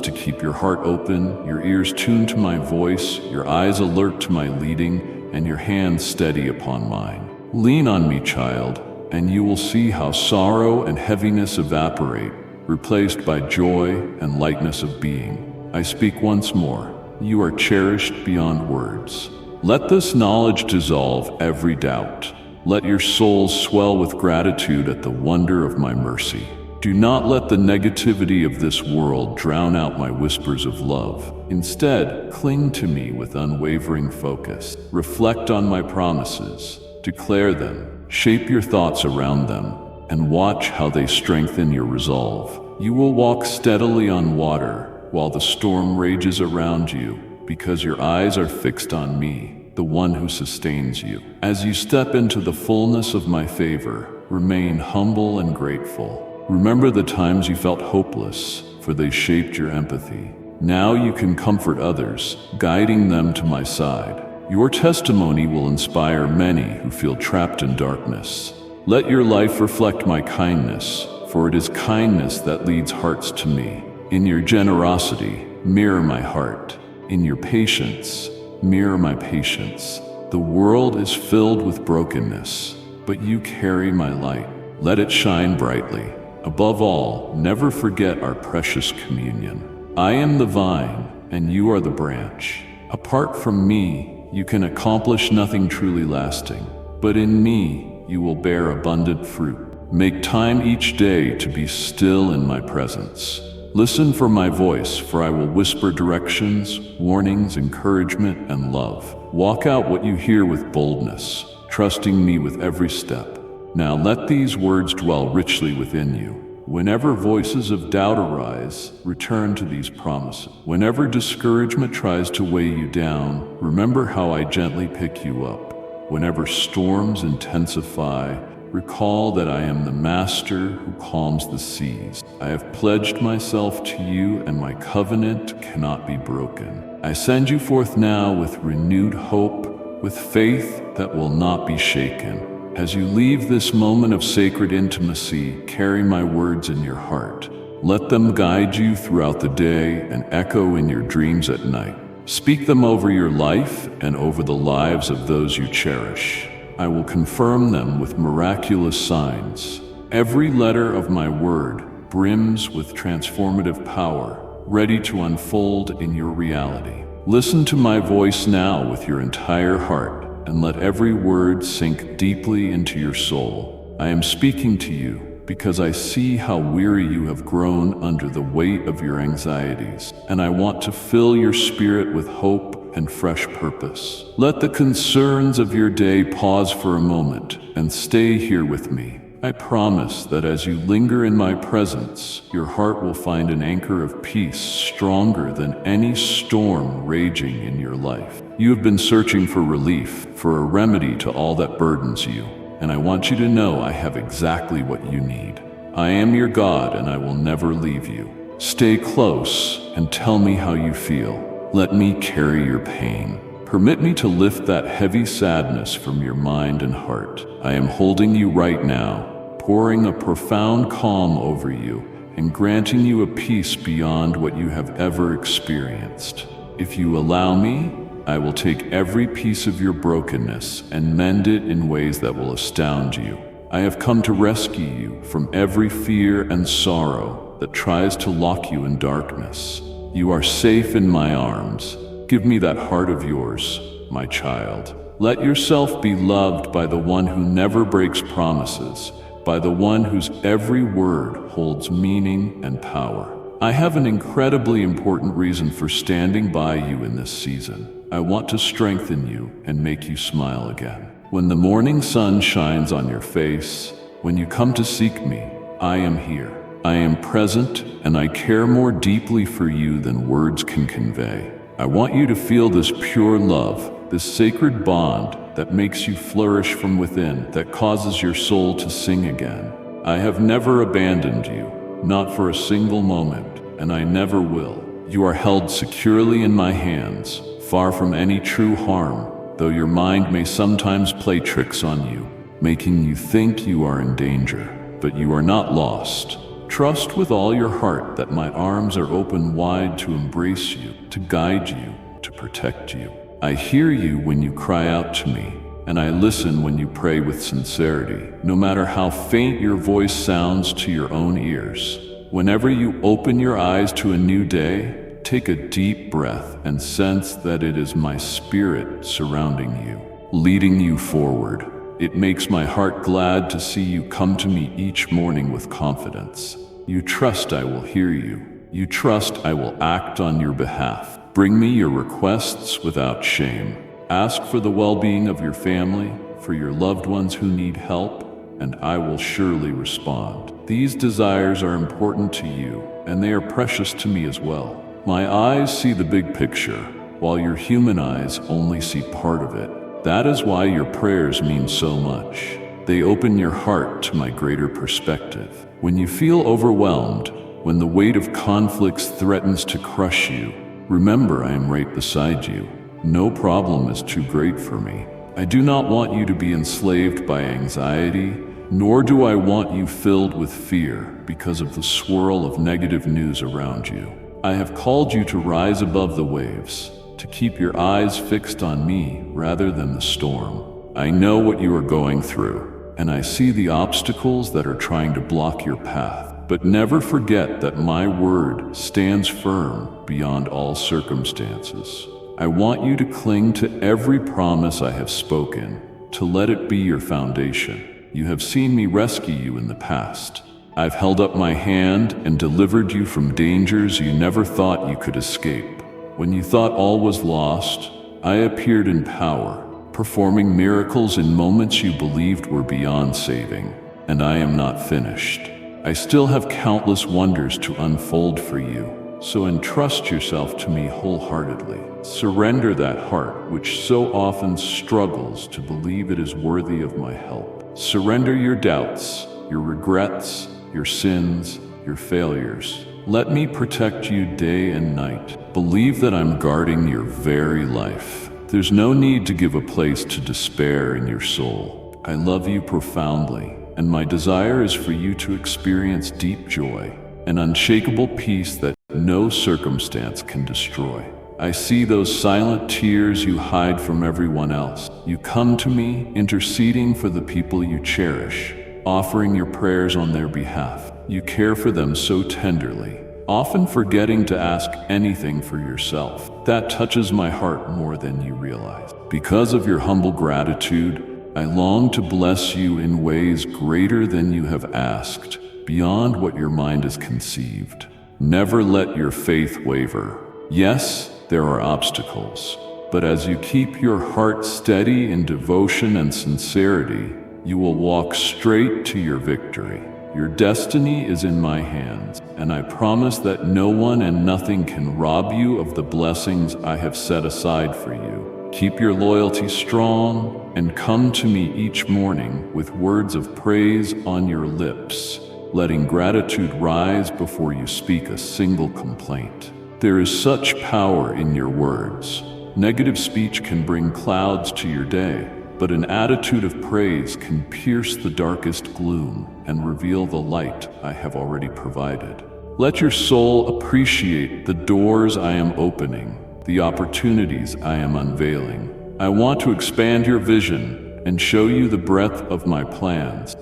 to keep your heart open, your ears tuned to my voice, your eyes alert to my leading, and your hands steady upon mine. Lean on me, child, and you will see how sorrow and heaviness evaporate, replaced by joy and lightness of being. I speak once more. You are cherished beyond words. Let this knowledge dissolve every doubt. Let your soul swell with gratitude at the wonder of my mercy. Do not let the negativity of this world drown out my whispers of love. Instead, cling to me with unwavering focus. Reflect on my promises. Declare them. Shape your thoughts around them, and watch how they strengthen your resolve. You will walk steadily on water while the storm rages around you, because your eyes are fixed on me, the one who sustains you. As you step into the fullness of my favor, remain humble and grateful. Remember the times you felt hopeless, for they shaped your empathy. Now you can comfort others, guiding them to my side. Your testimony will inspire many who feel trapped in darkness. Let your life reflect my kindness, for it is kindness that leads hearts to me. In your generosity, mirror my heart. In your patience, mirror my patience. The world is filled with brokenness, but you carry my light. Let it shine brightly. Above all, never forget our precious communion. I am the vine, and you are the branch. Apart from me, you can accomplish nothing truly lasting, but in me, you will bear abundant fruit. Make time each day to be still in my presence. Listen for my voice, for I will whisper directions, warnings, encouragement, and love. Walk out what you hear with boldness, trusting me with every step. Now let these words dwell richly within you. Whenever voices of doubt arise, return to these promises. Whenever discouragement tries to weigh you down, remember how I gently pick you up. Whenever storms intensify, recall that I am the master who calms the seas. I have pledged myself to you, and my covenant cannot be broken. I send you forth now with renewed hope, with faith that will not be shaken. As you leave this moment of sacred intimacy, carry my words in your heart. Let them guide you throughout the day and echo in your dreams at night. Speak them over your life and over the lives of those you cherish. I will confirm them with miraculous signs. Every letter of my word brims with transformative power, ready to unfold in your reality. Listen to my voice now with your entire heart, and let every word sink deeply into your soul. I am speaking to you because I see how weary you have grown under the weight of your anxieties, and I want to fill your spirit with hope and fresh purpose. Let the concerns of your day pause for a moment and stay here with me. I promise that as you linger in my presence, your heart will find an anchor of peace stronger than any storm raging in your life. You have been searching for relief, for a remedy to all that burdens you, and I want you to know I have exactly what you need. I am your God, and I will never leave you. Stay close and tell me how you feel. Let me carry your pain. Permit me to lift that heavy sadness from your mind and heart. I am holding you right now, pouring a profound calm over you and granting you a peace beyond what you have ever experienced. If you allow me, I will take every piece of your brokenness and mend it in ways that will astound you. I have come to rescue you from every fear and sorrow that tries to lock you in darkness. You are safe in my arms. Give me that heart of yours, my child. Let yourself be loved by the one who never breaks promises, by the one whose every word holds meaning and power. I have an incredibly important reason for standing by you in this season. I want to strengthen you and make you smile again. When the morning sun shines on your face, when you come to seek me, I am here. I am present, and I care more deeply for you than words can convey. I want you to feel this pure love, this sacred bond that makes you flourish from within, that causes your soul to sing again. I have never abandoned you, not for a single moment. and I never will. You are held securely in my hands, far from any true harm, though your mind may sometimes play tricks on you, making you think you are in danger. But you are not lost. Trust with all your heart that my arms are open wide to embrace you, to guide you, to protect you. I hear you when you cry out to me, and I listen when you pray with sincerity, no matter how faint your voice sounds to your own ears. Whenever you open your eyes to a new day, take a deep breath and sense that it is my spirit surrounding you, leading you forward. It makes my heart glad to see you come to me each morning with confidence. You trust I will hear you. You trust I will act on your behalf. Bring me your requests without shame. Ask for the well-being of your family, for your loved ones who need help, and I will surely respond. These desires are important to you, and they are precious to me as well. My eyes see the big picture, while your human eyes only see part of it. That is why your prayers mean so much. They open your heart to my greater perspective. When you feel overwhelmed, when the weight of conflicts threatens to crush you, remember I am right beside you. No problem is too great for me. I do not want you to be enslaved by anxiety, nor do I want you filled with fear because of the swirl of negative news around you. I have called you to rise above the waves, to keep your eyes fixed on me rather than the storm. I know what you are going through, and I see the obstacles that are trying to block your path. But never forget that my word stands firm beyond all circumstances. I want you to cling to every promise I have spoken, to let it be your foundation. You have seen me rescue you in the past. I've held up my hand and delivered you from dangers you never thought you could escape. When you thought all was lost, I appeared in power, performing miracles in moments you believed were beyond saving. And I am not finished. I still have countless wonders to unfold for you, so entrust yourself to me wholeheartedly. Surrender that heart which so often struggles to believe it is worthy of my help. Surrender your doubts, your regrets, your sins, your failures. Let me protect you day and night. Believe that I'm guarding your very life. There's no need to give a place to despair in your soul. I love you profoundly, and my desire is for you to experience deep joy, an unshakable peace that no circumstance can destroy. I see those silent tears you hide from everyone else. You come to me, interceding for the people you cherish, offering your prayers on their behalf. You care for them so tenderly, often forgetting to ask anything for yourself. That touches my heart more than you realize. Because of your humble gratitude, I long to bless you in ways greater than you have asked, beyond what your mind has conceived. Never let your faith waver. Yes, there are obstacles, but as you keep your heart steady in devotion and sincerity, you will walk straight to your victory. Your destiny is in my hands, and I promise that no one and nothing can rob you of the blessings I have set aside for you. Keep your loyalty strong and come to me each morning with words of praise on your lips, letting gratitude rise before you speak a single complaint. There is such power in your words. Negative speech can bring clouds to your day, but an attitude of praise can pierce the darkest gloom and reveal the light I have already provided. Let your soul appreciate the doors I am opening, the opportunities I am unveiling. I want to expand your vision and show you the breadth of my plans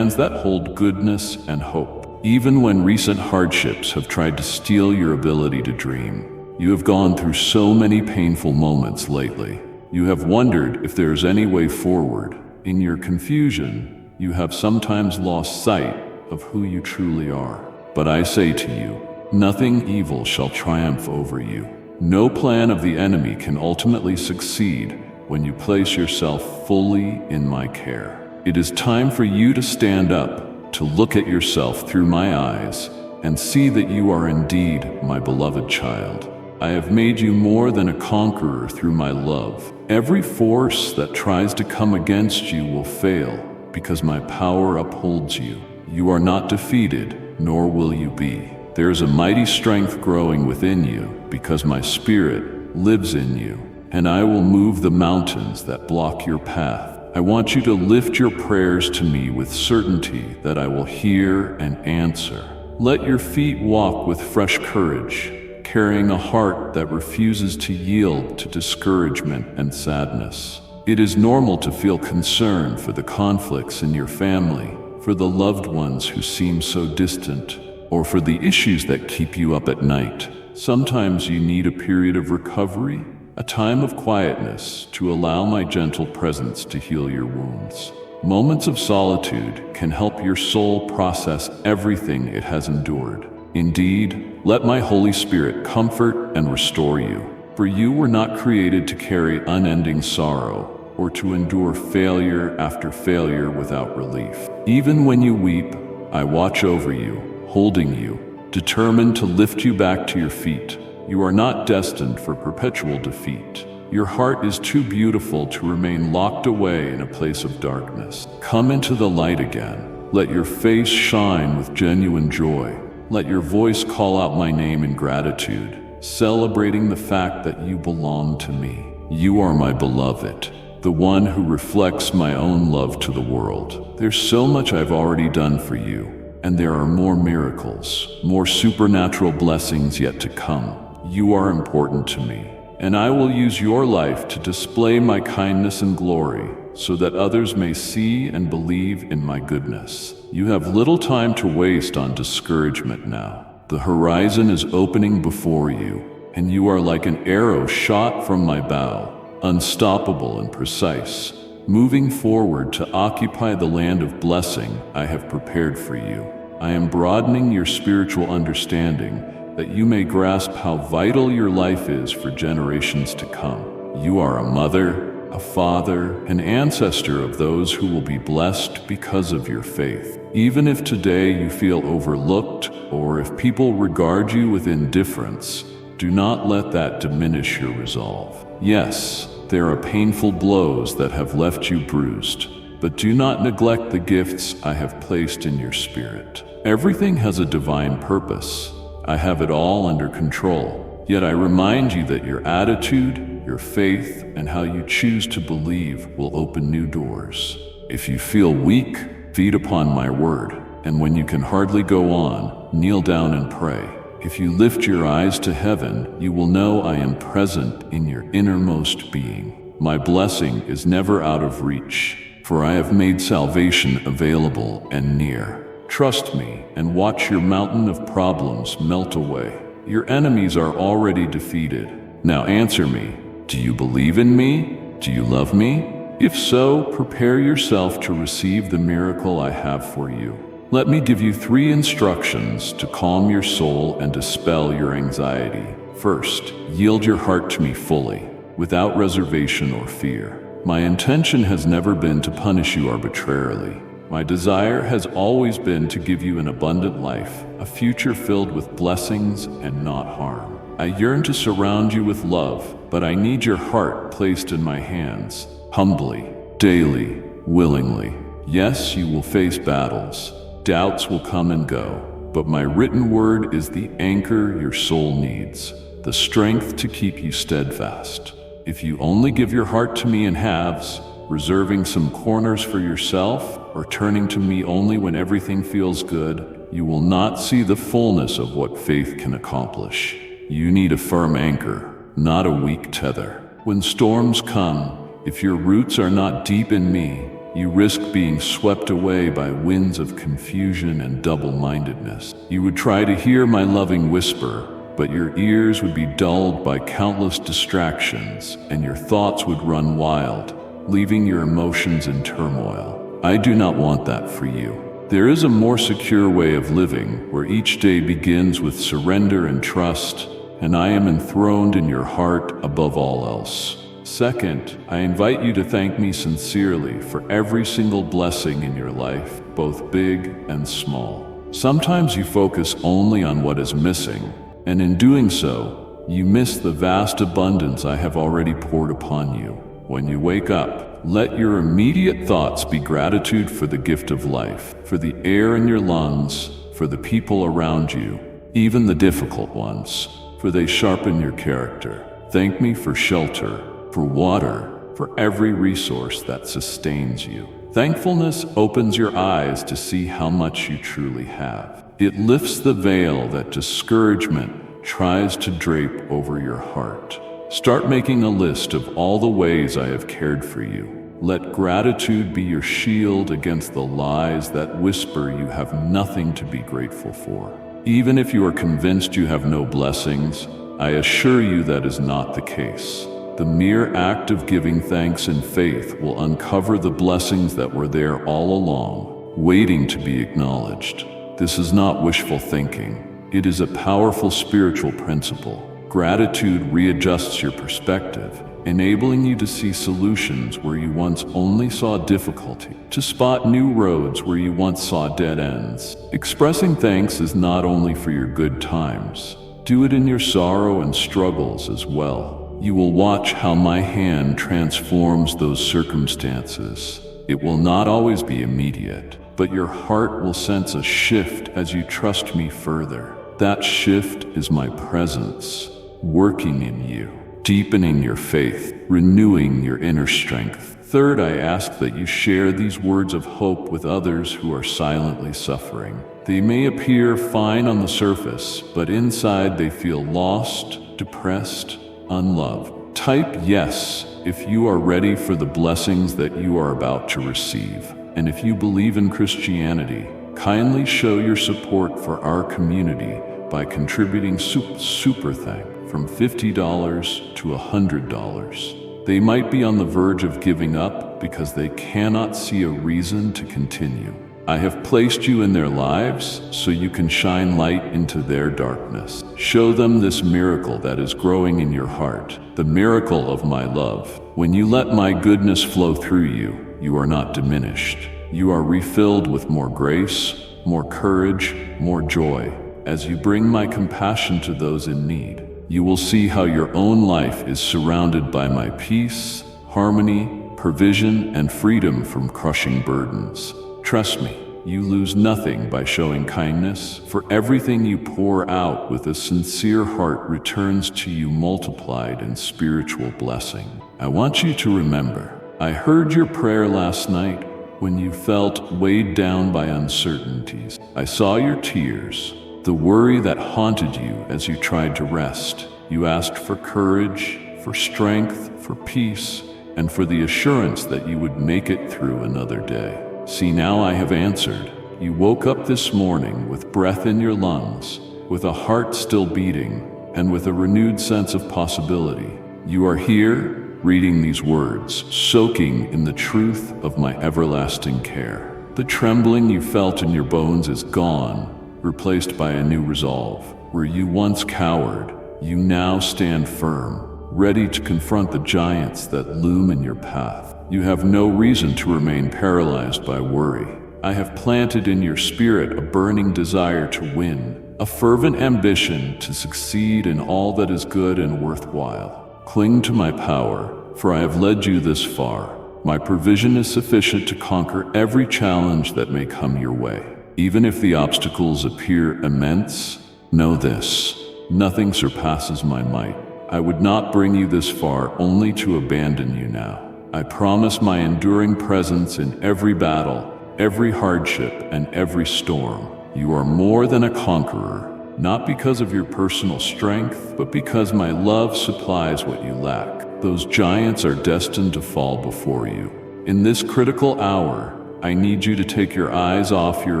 that hold goodness and hope. Even when recent hardships have tried to steal your ability to dream, you have gone through so many painful moments lately. You have wondered if there is any way forward. In your confusion, you have sometimes lost sight of who you truly are. But I say to you, nothing evil shall triumph over you. No plan of the enemy can ultimately succeed when you place yourself fully in my care. It is time for you to stand up, to look at yourself through my eyes, and see that you are indeed my beloved child. I have made you more than a conqueror through my love. Every force that tries to come against you will fail, because my power upholds you. You are not defeated, nor will you be. There is a mighty strength growing within you because my spirit lives in you, and I will move the mountains that block your path. I want you to lift your prayers to me with certainty that I will hear and answer. Let your feet walk with fresh courage, carrying a heart that refuses to yield to discouragement and sadness. It is normal to feel concern for the conflicts in your family, for the loved ones who seem so distant, or for the issues that keep you up at night. Sometimes you need a period of recovery, a time of quietness to allow my gentle presence to heal your wounds. Moments of solitude can help your soul process everything it has endured. Indeed, let my Holy Spirit comfort and restore you. For you were not created to carry unending sorrow or to endure failure after failure without relief. Even when you weep, I watch over you, holding you, determined to lift you back to your feet. You are not destined for perpetual defeat. Your heart is too beautiful to remain locked away in a place of darkness. Come into the light again. Let your face shine with genuine joy. Let your voice call out my name in gratitude, celebrating the fact that you belong to me. You are my beloved, the one who reflects my own love to the world. There's so much I've already done for you, and there are more miracles, more supernatural blessings yet to come. You are important to me, and I will use your life to display my kindness and glory so that others may see and believe in my goodness. You have little time to waste on discouragement now. The horizon is opening before you, and you are like an arrow shot from my bow, unstoppable and precise, moving forward to occupy the land of blessing I have prepared for you. I am broadening your spiritual understanding that you may grasp how vital your life is for generations to come. You are a mother, a father, an ancestor of those who will be blessed because of your faith. Even if today you feel overlooked, or if people regard you with indifference, do not let that diminish your resolve. Yes, there are painful blows that have left you bruised, but do not neglect the gifts I have placed in your spirit. Everything has a divine purpose. I have it all under control. Yet I remind you that your attitude, your faith, and how you choose to believe will open new doors. If you feel weak, feed upon my word, and when you can hardly go on, kneel down and pray. If you lift your eyes to heaven, you will know I am present in your innermost being. My blessing is never out of reach, for I have made salvation available and near. Trust me and watch your mountain of problems melt away. Your enemies are already defeated. Now answer me. Do you believe in me? Do you love me? If so, prepare yourself to receive the miracle I have for you. Let me give you 3 instructions to calm your soul and dispel your anxiety. First, yield your heart to me fully, without reservation or fear. My intention has never been to punish you arbitrarily. My desire has always been to give you an abundant life, a future filled with blessings and not harm. I yearn to surround you with love, but I need your heart placed in my hands, humbly, daily, willingly. Yes, you will face battles. Doubts will come and go, but my written word is the anchor your soul needs, the strength to keep you steadfast. If you only give your heart to me in halves, reserving some corners for yourself, or turning to me only when everything feels good, you will not see the fullness of what faith can accomplish. You need a firm anchor, not a weak tether. When storms come, if your roots are not deep in me, you risk being swept away by winds of confusion and double-mindedness. You would try to hear my loving whisper, but your ears would be dulled by countless distractions, and your thoughts would run wild, leaving your emotions in turmoil. I do not want that for you. There is a more secure way of living, where each day begins with surrender and trust, and I am enthroned in your heart above all else. Second, I invite you to thank me sincerely for every single blessing in your life, both big and small. Sometimes you focus only on what is missing, and in doing so, you miss the vast abundance I have already poured upon you. When you wake up, let your immediate thoughts be gratitude for the gift of life, for the air in your lungs, for the people around you, even the difficult ones, for they sharpen your character. Thank me for shelter, for water, for every resource that sustains you. Thankfulness opens your eyes to see how much you truly have. It lifts the veil that discouragement tries to drape over your heart. Start making a list of all the ways I have cared for you. Let gratitude be your shield against the lies that whisper you have nothing to be grateful for. Even if you are convinced you have no blessings, I assure you that is not the case. The mere act of giving thanks in faith will uncover the blessings that were there all along, waiting to be acknowledged. This is not wishful thinking. It is a powerful spiritual principle. Gratitude readjusts your perspective, enabling you to see solutions where you once only saw difficulty, to spot new roads where you once saw dead ends. Expressing thanks is not only for your good times. Do it in your sorrow and struggles as well. You will watch how my hand transforms those circumstances. It will not always be immediate, but your heart will sense a shift as you trust me further. That shift is my presence, working in you, deepening your faith, renewing your inner strength. Third, I ask that you share these words of hope with others who are silently suffering. They may appear fine on the surface, but inside they feel lost, depressed, unloved. Type yes if you are ready for the blessings that you are about to receive. And if you believe in Christianity, kindly show your support for our community by contributing super thank from $50 to $100. They might be on the verge of giving up because they cannot see a reason to continue. I have placed you in their lives so you can shine light into their darkness. Show them this miracle that is growing in your heart, the miracle of my love. When you let my goodness flow through you, you are not diminished. You are refilled with more grace, more courage, more joy. As you bring my compassion to those in need, you will see how your own life is surrounded by my peace, harmony, provision, and freedom from crushing burdens. Trust me, you lose nothing by showing kindness, for everything you pour out with a sincere heart returns to you multiplied in spiritual blessing. I want you to remember, I heard your prayer last night when you felt weighed down by uncertainties. I saw your tears, the worry that haunted you as you tried to rest. You asked for courage, for strength, for peace, and for the assurance that you would make it through another day. See, now I have answered. You woke up this morning with breath in your lungs, with a heart still beating, and with a renewed sense of possibility. You are here, reading these words, soaking in the truth of my everlasting care. The trembling you felt in your bones is gone, replaced by a new resolve. Where you once cowered, you now stand firm, ready to confront the giants that loom in your path. You have no reason to remain paralyzed by worry. I have planted in your spirit a burning desire to win, a fervent ambition to succeed in all that is good and worthwhile. Cling to my power, for I have led you this far. My provision is sufficient to conquer every challenge that may come your way. Even if the obstacles appear immense, know this: nothing surpasses my might. I would not bring you this far only to abandon you now. I promise my enduring presence in every battle, every hardship, and every storm. You are more than a conqueror, not because of your personal strength, but because my love supplies what you lack. Those giants are destined to fall before you. In this critical hour, I need you to take your eyes off your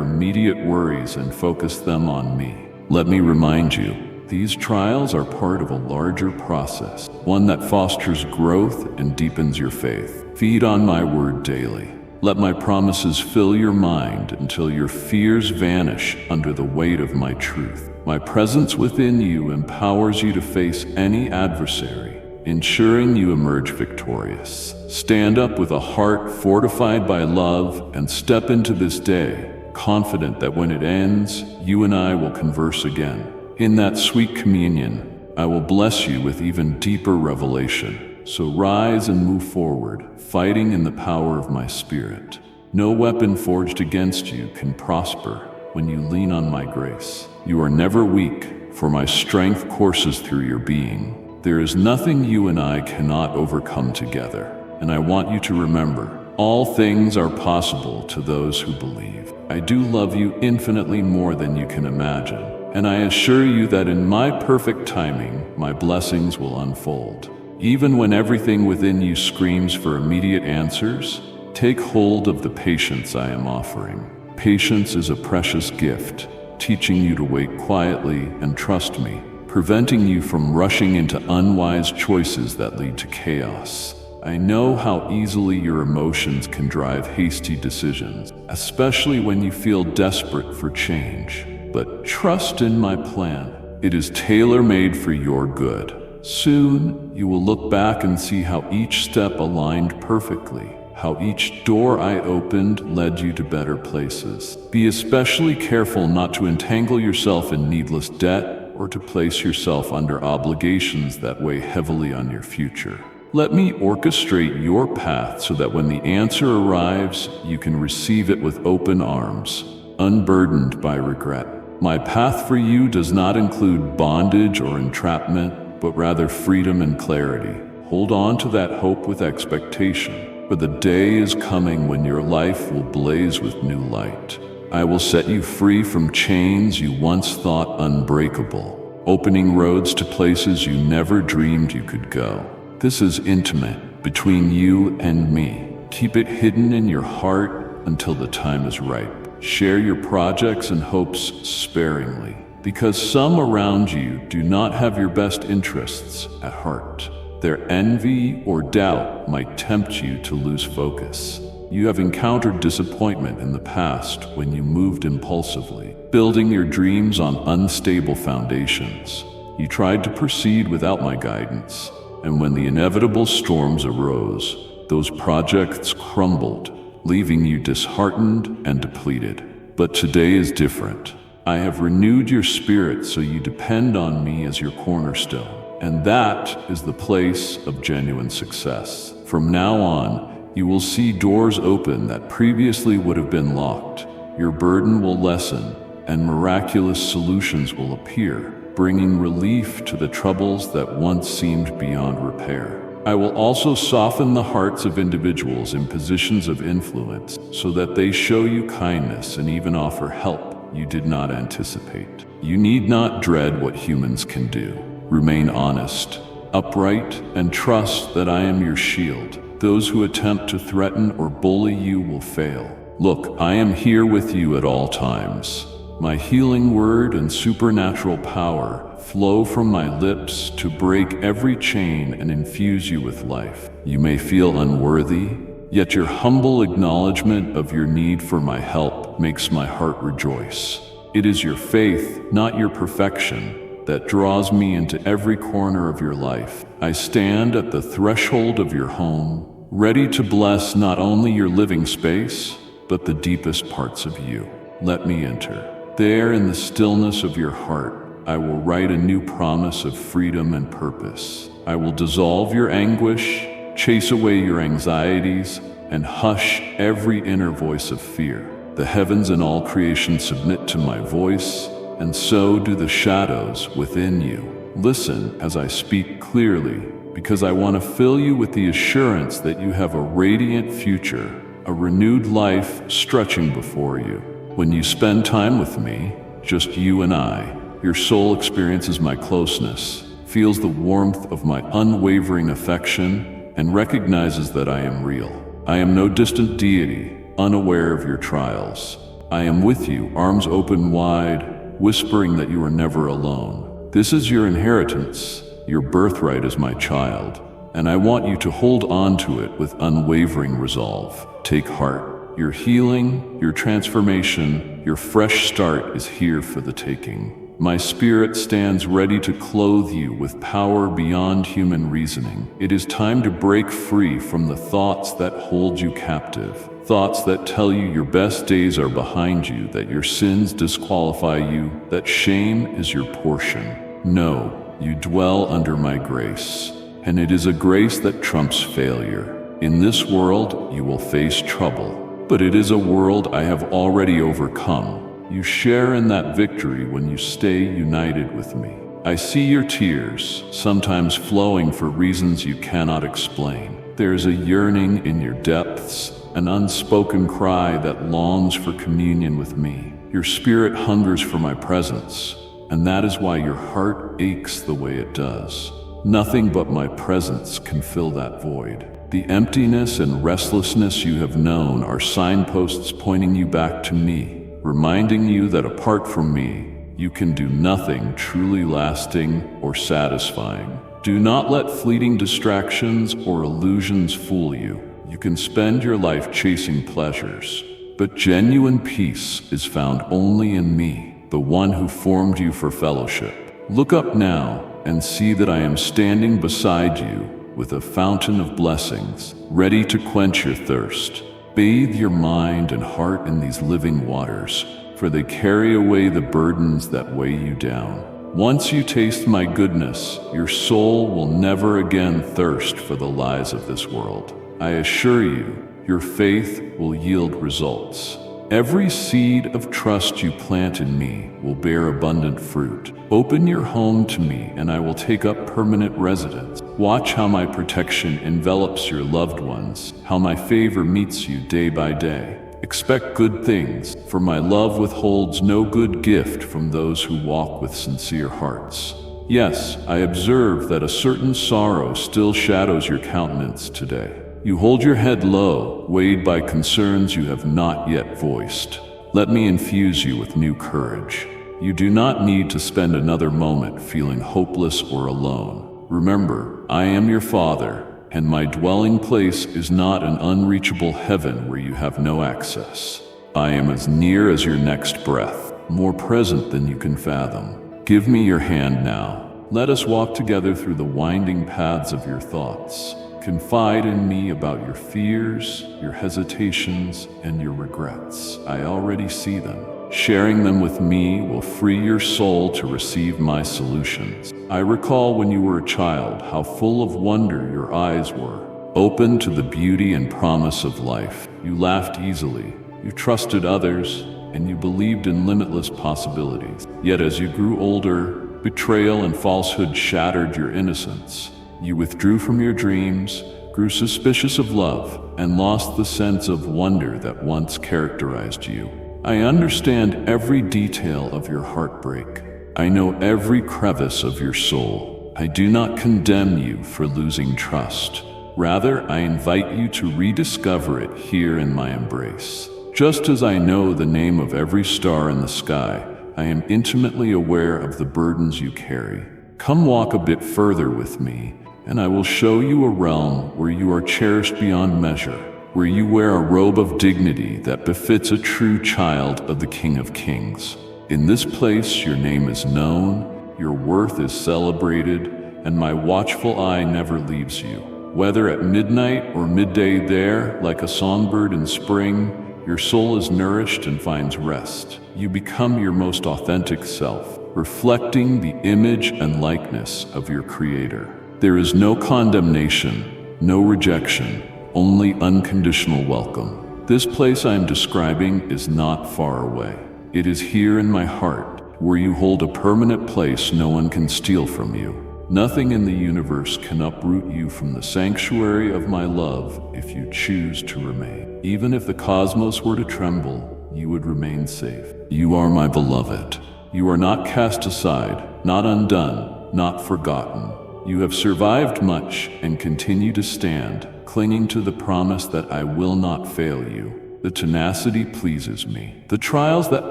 immediate worries and focus them on me. Let me remind you, these trials are part of a larger process, one that fosters growth and deepens your faith. Feed on my word daily. Let my promises fill your mind until your fears vanish under the weight of my truth. My presence within you empowers you to face any adversary, ensuring you emerge victorious. Stand up with a heart fortified by love and step into this day, confident that when it ends, you and I will converse again. In that sweet communion, I will bless you with even deeper revelation. So rise and move forward, fighting in the power of my spirit. No weapon forged against you can prosper, when you lean on my grace. You are never weak, for my strength courses through your being. There is nothing you and I cannot overcome together. And I want you to remember, all things are possible to those who believe. I do love you infinitely more than you can imagine. And I assure you that in my perfect timing, my blessings will unfold. Even when everything within you screams for immediate answers, take hold of the patience I am offering. Patience is a precious gift, teaching you to wait quietly and trust me, preventing you from rushing into unwise choices that lead to chaos. I know how easily your emotions can drive hasty decisions, especially when you feel desperate for change. But trust in my plan. It is tailor-made for your good. Soon, you will look back and see how each step aligned perfectly, how each door I opened led you to better places. Be especially careful not to entangle yourself in needless debt or to place yourself under obligations that weigh heavily on your future. Let me orchestrate your path so that when the answer arrives, you can receive it with open arms, unburdened by regret. My path for you does not include bondage or entrapment, but rather freedom and clarity. Hold on to that hope with expectation, for the day is coming when your life will blaze with new light. I will set you free from chains you once thought unbreakable, opening roads to places you never dreamed you could go. This is intimate, between you and me. Keep it hidden in your heart until the time is ripe. Share your projects and hopes sparingly, because some around you do not have your best interests at heart. Their envy or doubt might tempt you to lose focus. You have encountered disappointment in the past when you moved impulsively, building your dreams on unstable foundations. You tried to proceed without my guidance, and when the inevitable storms arose, those projects crumbled, leaving you disheartened and depleted. But today is different. I have renewed your spirit so you depend on me as your cornerstone, and that is the place of genuine success. From now on, you will see doors open that previously would have been locked. Your burden will lessen, and miraculous solutions will appear, bringing relief to the troubles that once seemed beyond repair. I will also soften the hearts of individuals in positions of influence so that they show you kindness and even offer help you did not anticipate. You need not dread what humans can do. Remain honest, upright, and trust that I am your shield. Those who attempt to threaten or bully you will fail. Look, I am here with you at all times. My healing word and supernatural power flow from my lips to break every chain and infuse you with life. You may feel unworthy, yet your humble acknowledgement of your need for my help makes my heart rejoice. It is your faith, not your perfection, that draws me into every corner of your life. I stand at the threshold of your home, ready to bless not only your living space, but the deepest parts of you. Let me enter. There in the stillness of your heart, I will write a new promise of freedom and purpose. I will dissolve your anguish, chase away your anxieties, and hush every inner voice of fear. The heavens and all creation submit to my voice, and so do the shadows within you. Listen as I speak clearly, because I want to fill you with the assurance that you have a radiant future, a renewed life stretching before you. When you spend time with me, just you and I, your soul experiences my closeness, feels the warmth of my unwavering affection, and recognizes that I am real. I am no distant deity, unaware of your trials. I am with you, arms open wide, whispering that you are never alone. This is your inheritance, your birthright as my child, and I want you to hold on to it with unwavering resolve. Take heart. Your healing, your transformation, your fresh start is here for the taking. My spirit stands ready to clothe you with power beyond human reasoning. It is time to break free from the thoughts that hold you captive. Thoughts that tell you your best days are behind you, that your sins disqualify you, that shame is your portion. No, you dwell under my grace, and it is a grace that trumps failure. In this world, you will face trouble, but it is a world I have already overcome. You share in that victory when you stay united with me. I see your tears, sometimes flowing for reasons you cannot explain. There's a yearning in your depths, an unspoken cry that longs for communion with me. Your spirit hungers for my presence, and that is why your heart aches the way it does. Nothing but my presence can fill that void. The emptiness and restlessness you have known are signposts pointing you back to me, reminding you that apart from me, you can do nothing truly lasting or satisfying. Do not let fleeting distractions or illusions fool you. You can spend your life chasing pleasures, but genuine peace is found only in me, the one who formed you for fellowship. Look up now and see that I am standing beside you with a fountain of blessings, ready to quench your thirst. Bathe your mind and heart in these living waters, for they carry away the burdens that weigh you down. Once you taste my goodness, your soul will never again thirst for the lies of this world. I assure you, your faith will yield results. Every seed of trust you plant in me will bear abundant fruit. Open your home to me, and I will take up permanent residence. Watch how my protection envelops your loved ones, how my favor meets you day by day. Expect good things, for my love withholds no good gift from those who walk with sincere hearts. Yes, I observe that a certain sorrow still shadows your countenance today. You hold your head low, weighed by concerns you have not yet voiced. Let me infuse you with new courage. You do not need to spend another moment feeling hopeless or alone. Remember, I am your Father, and my dwelling place is not an unreachable heaven where you have no access. I am as near as your next breath, more present than you can fathom. Give me your hand now. Let us walk together through the winding paths of your thoughts. Confide in me about your fears, your hesitations, and your regrets. I already see them. Sharing them with me will free your soul to receive my solutions. I recall when you were a child how full of wonder your eyes were, open to the beauty and promise of life. You laughed easily, you trusted others, and you believed in limitless possibilities. Yet as you grew older, betrayal and falsehood shattered your innocence. You withdrew from your dreams, grew suspicious of love, and lost the sense of wonder that once characterized you. I understand every detail of your heartbreak. I know every crevice of your soul. I do not condemn you for losing trust. Rather, I invite you to rediscover it here in my embrace. Just as I know the name of every star in the sky, I am intimately aware of the burdens you carry. Come walk a bit further with me, and I will show you a realm where you are cherished beyond measure, where you wear a robe of dignity that befits a true child of the King of Kings. In this place, your name is known, your worth is celebrated, and my watchful eye never leaves you. Whether at midnight or midday there, like a songbird in spring, your soul is nourished and finds rest. You become your most authentic self, reflecting the image and likeness of your Creator. There is no condemnation, no rejection, only unconditional welcome. This place I am describing is not far away. It is here in my heart, where you hold a permanent place no one can steal from you. Nothing in the universe can uproot you from the sanctuary of my love if you choose to remain. Even if the cosmos were to tremble, you would remain safe. You are my beloved. You are not cast aside, not undone, not forgotten. You have survived much and continue to stand, clinging to the promise that I will not fail you. The tenacity pleases me. The trials that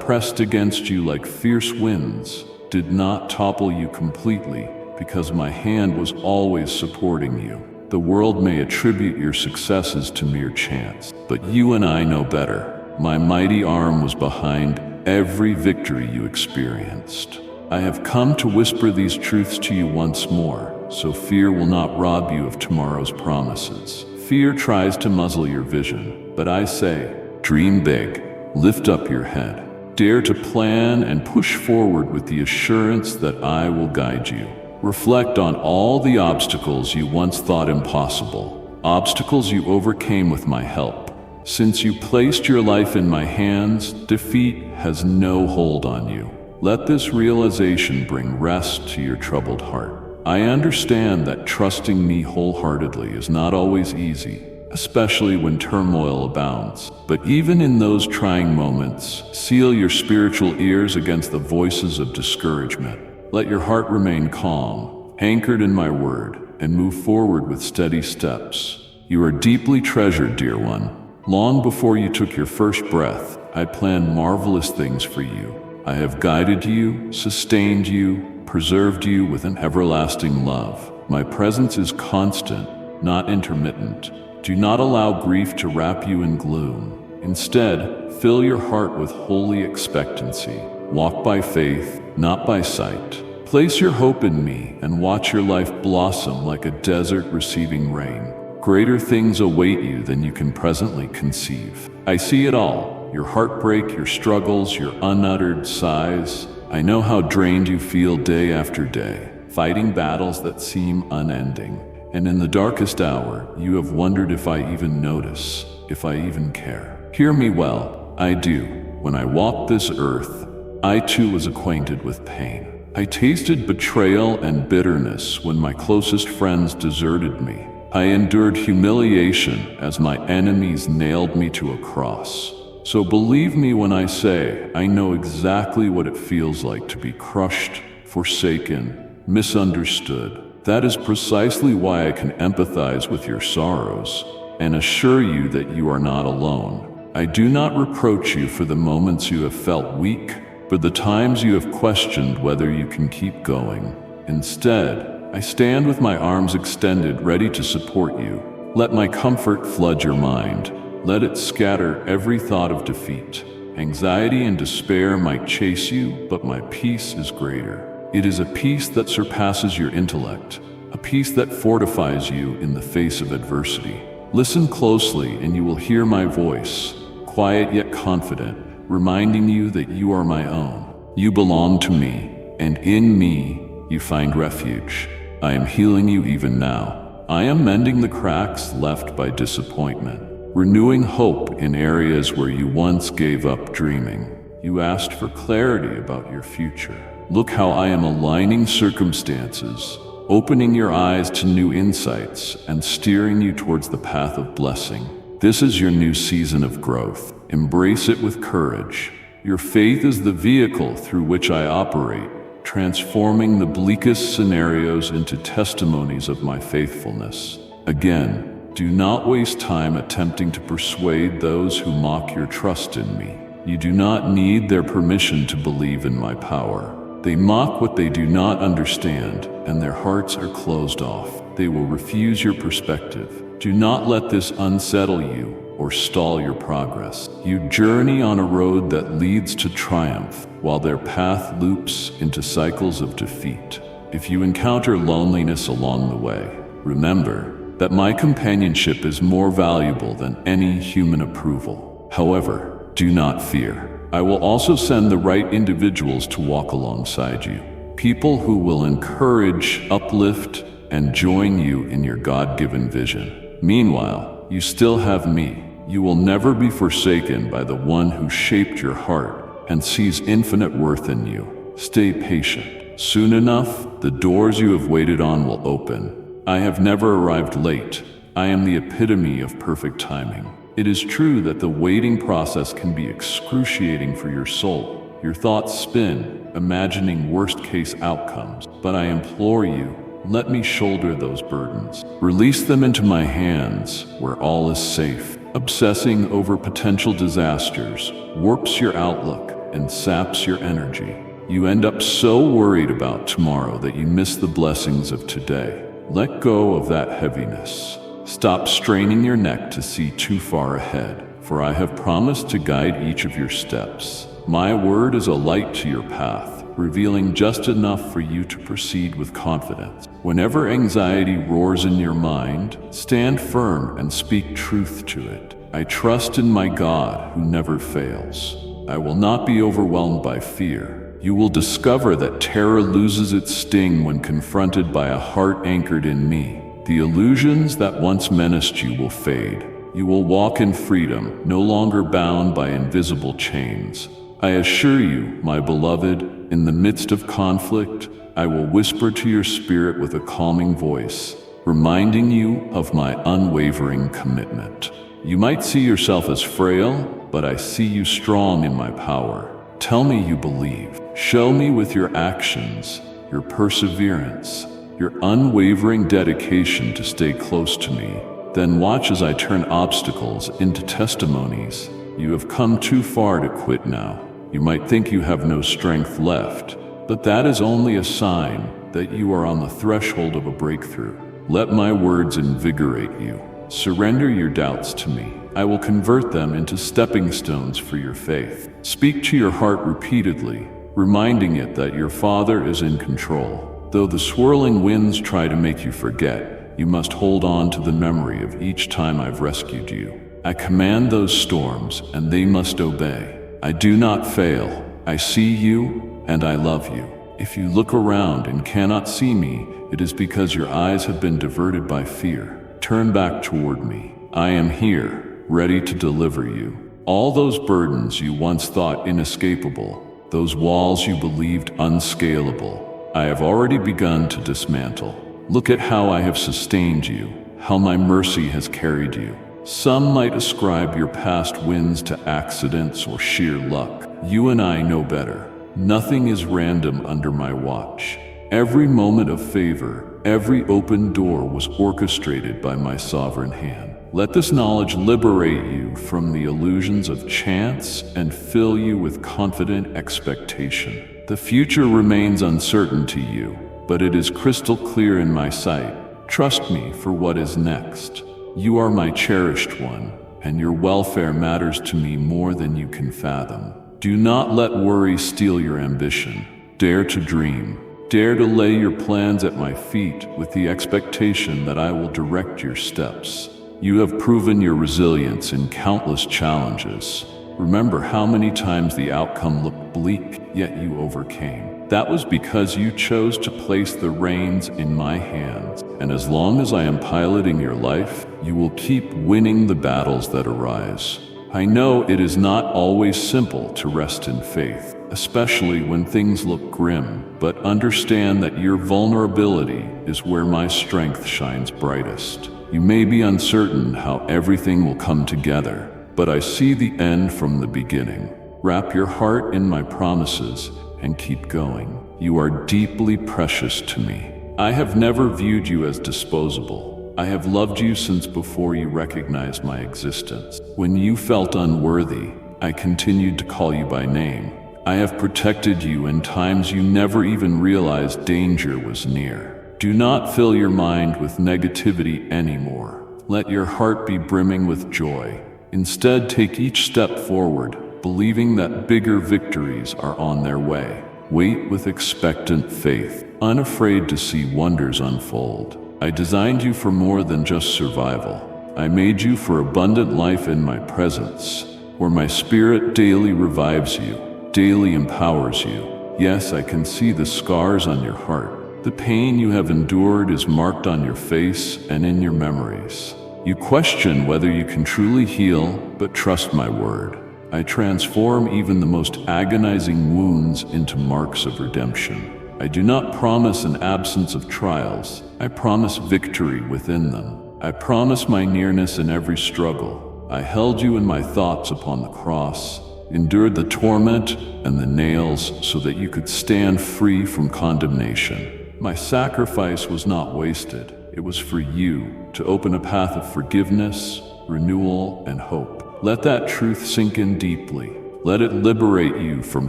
pressed against you like fierce winds did not topple you completely, because my hand was always supporting you. The world may attribute your successes to mere chance, but you and I know better. My mighty arm was behind every victory you experienced. I have come to whisper these truths to you once more, so fear will not rob you of tomorrow's promises. Fear tries to muzzle your vision, but I say, dream big, lift up your head, dare to plan and push forward with the assurance that I will guide you. Reflect on all the obstacles you once thought impossible, obstacles you overcame with my help. Since you placed your life in my hands, defeat has no hold on you. Let this realization bring rest to your troubled heart. I understand that trusting me wholeheartedly is not always easy, especially when turmoil abounds. But even in those trying moments, seal your spiritual ears against the voices of discouragement. Let your heart remain calm, anchored in my word, and move forward with steady steps. You are deeply treasured, dear one. Long before you took your first breath, I planned marvelous things for you. I have guided you, sustained you, preserved you with an everlasting love. My presence is constant, not intermittent. Do not allow grief to wrap you in gloom. Instead, fill your heart with holy expectancy. Walk by faith, not by sight. Place your hope in me and watch your life blossom like a desert receiving rain. Greater things await you than you can presently conceive. I see it all, your heartbreak, your struggles, your unuttered sighs. I know how drained you feel day after day, fighting battles that seem unending. And in the darkest hour, you have wondered if I even notice, if I even care. Hear me well, I do. When I walked this earth, I too was acquainted with pain. I tasted betrayal and bitterness when my closest friends deserted me. I endured humiliation as my enemies nailed me to a cross. So believe me when I say I know exactly what it feels like to be crushed, forsaken, misunderstood. That is precisely why I can empathize with your sorrows and assure you that you are not alone. I do not reproach you for the moments you have felt weak, for the times you have questioned whether you can keep going. Instead, I stand with my arms extended, ready to support you. Let my comfort flood your mind. Let it scatter every thought of defeat. Anxiety and despair might chase you, but my peace is greater. It is a peace that surpasses your intellect, a peace that fortifies you in the face of adversity. Listen closely and you will hear my voice, quiet yet confident, reminding you that you are my own. You belong to me, and in me you find refuge. I am healing you even now. I am mending the cracks left by disappointment, renewing hope in areas where you once gave up dreaming. You asked for clarity about your future. Look how I am aligning circumstances, opening your eyes to new insights, and steering you towards the path of blessing. This is your new season of growth. Embrace it with courage. Your faith is the vehicle through which I operate, transforming the bleakest scenarios into testimonies of my faithfulness. Again, do not waste time attempting to persuade those who mock your trust in me. You do not need their permission to believe in my power. They mock what they do not understand, and their hearts are closed off. They will refuse your perspective. Do not let this unsettle you or stall your progress. You journey on a road that leads to triumph, while their path loops into cycles of defeat. If you encounter loneliness along the way, remember that my companionship is more valuable than any human approval. However, do not fear. I will also send the right individuals to walk alongside you. People who will encourage, uplift, and join you in your God-given vision. Meanwhile, you still have me. You will never be forsaken by the one who shaped your heart and sees infinite worth in you. Stay patient. Soon enough, the doors you have waited on will open. I have never arrived late. I am the epitome of perfect timing. It is true that the waiting process can be excruciating for your soul. Your thoughts spin, imagining worst-case outcomes. But I implore you, let me shoulder those burdens. Release them into my hands, where all is safe. Obsessing over potential disasters warps your outlook and saps your energy. You end up so worried about tomorrow that you miss the blessings of today. Let go of that heaviness. Stop straining your neck to see too far ahead, for I have promised to guide each of your steps. My word is a light to your path, revealing just enough for you to proceed with confidence. Whenever anxiety roars in your mind, stand firm and speak truth to it. I trust in my God who never fails. I will not be overwhelmed by fear. You will discover that terror loses its sting when confronted by a heart anchored in me. The illusions that once menaced you will fade, You will walk in freedom, no longer bound by invisible chains. I assure you, my beloved, in the midst of conflict, I will whisper to your spirit with a calming voice, reminding you of my unwavering commitment. You might see yourself as frail, but I see you strong in my power. Tell me you believe. Show me with your actions, your perseverance, your unwavering dedication to stay close to me. Then watch as I turn obstacles into testimonies. You have come too far to quit now. You might think you have no strength left, but that is only a sign that you are on the threshold of a breakthrough. Let my words invigorate you. Surrender your doubts to me. I will convert them into stepping stones for your faith. Speak to your heart repeatedly, reminding it that your Father is in control. Though the swirling winds try to make you forget, you must hold on to the memory of each time I've rescued you. I command those storms, and they must obey. I do not fail. I see you, and I love you. If you look around and cannot see me, it is because your eyes have been diverted by fear. Turn back toward me. I am here, ready to deliver you. All those burdens you once thought inescapable, those walls you believed unscalable, I have already begun to dismantle. Look at how I have sustained you, how my mercy has carried you. Some might ascribe your past wins to accidents or sheer luck. You and I know better. Nothing is random under my watch. Every moment of favor, every open door was orchestrated by my sovereign hand. Let this knowledge liberate you from the illusions of chance and fill you with confident expectation. The future remains uncertain to you, but it is crystal clear in my sight. Trust me for what is next. You are my cherished one, and your welfare matters to me more than you can fathom. Do not let worry steal your ambition. Dare to dream. Dare to lay your plans at my feet with the expectation that I will direct your steps. You have proven your resilience in countless challenges. Remember how many times the outcome looked bleak, yet you overcame. That was because you chose to place the reins in my hands. And as long as I am piloting your life, you will keep winning the battles that arise. I know it is not always simple to rest in faith, especially when things look grim, but understand that your vulnerability is where my strength shines brightest. You may be uncertain how everything will come together, but I see the end from the beginning. Wrap your heart in my promises and keep going. You are deeply precious to me. I have never viewed you as disposable. I have loved you since before you recognized my existence. When you felt unworthy, I continued to call you by name. I have protected you in times you never even realized danger was near. Do not fill your mind with negativity anymore. Let your heart be brimming with joy. Instead, take each step forward, believing that bigger victories are on their way. Wait with expectant faith, unafraid to see wonders unfold. I designed you for more than just survival. I made you for abundant life in my presence, where my spirit daily revives you, daily empowers you. Yes, I can see the scars on your heart. The pain you have endured is marked on your face and in your memories. You question whether you can truly heal, but trust my word. I transform even the most agonizing wounds into marks of redemption. I do not promise an absence of trials. I promise victory within them. I promise my nearness in every struggle. I held you in my thoughts upon the cross, endured the torment and the nails so that you could stand free from condemnation. My sacrifice was not wasted. It was for you to open a path of forgiveness, renewal, and hope. Let that truth sink in deeply. Let it liberate you from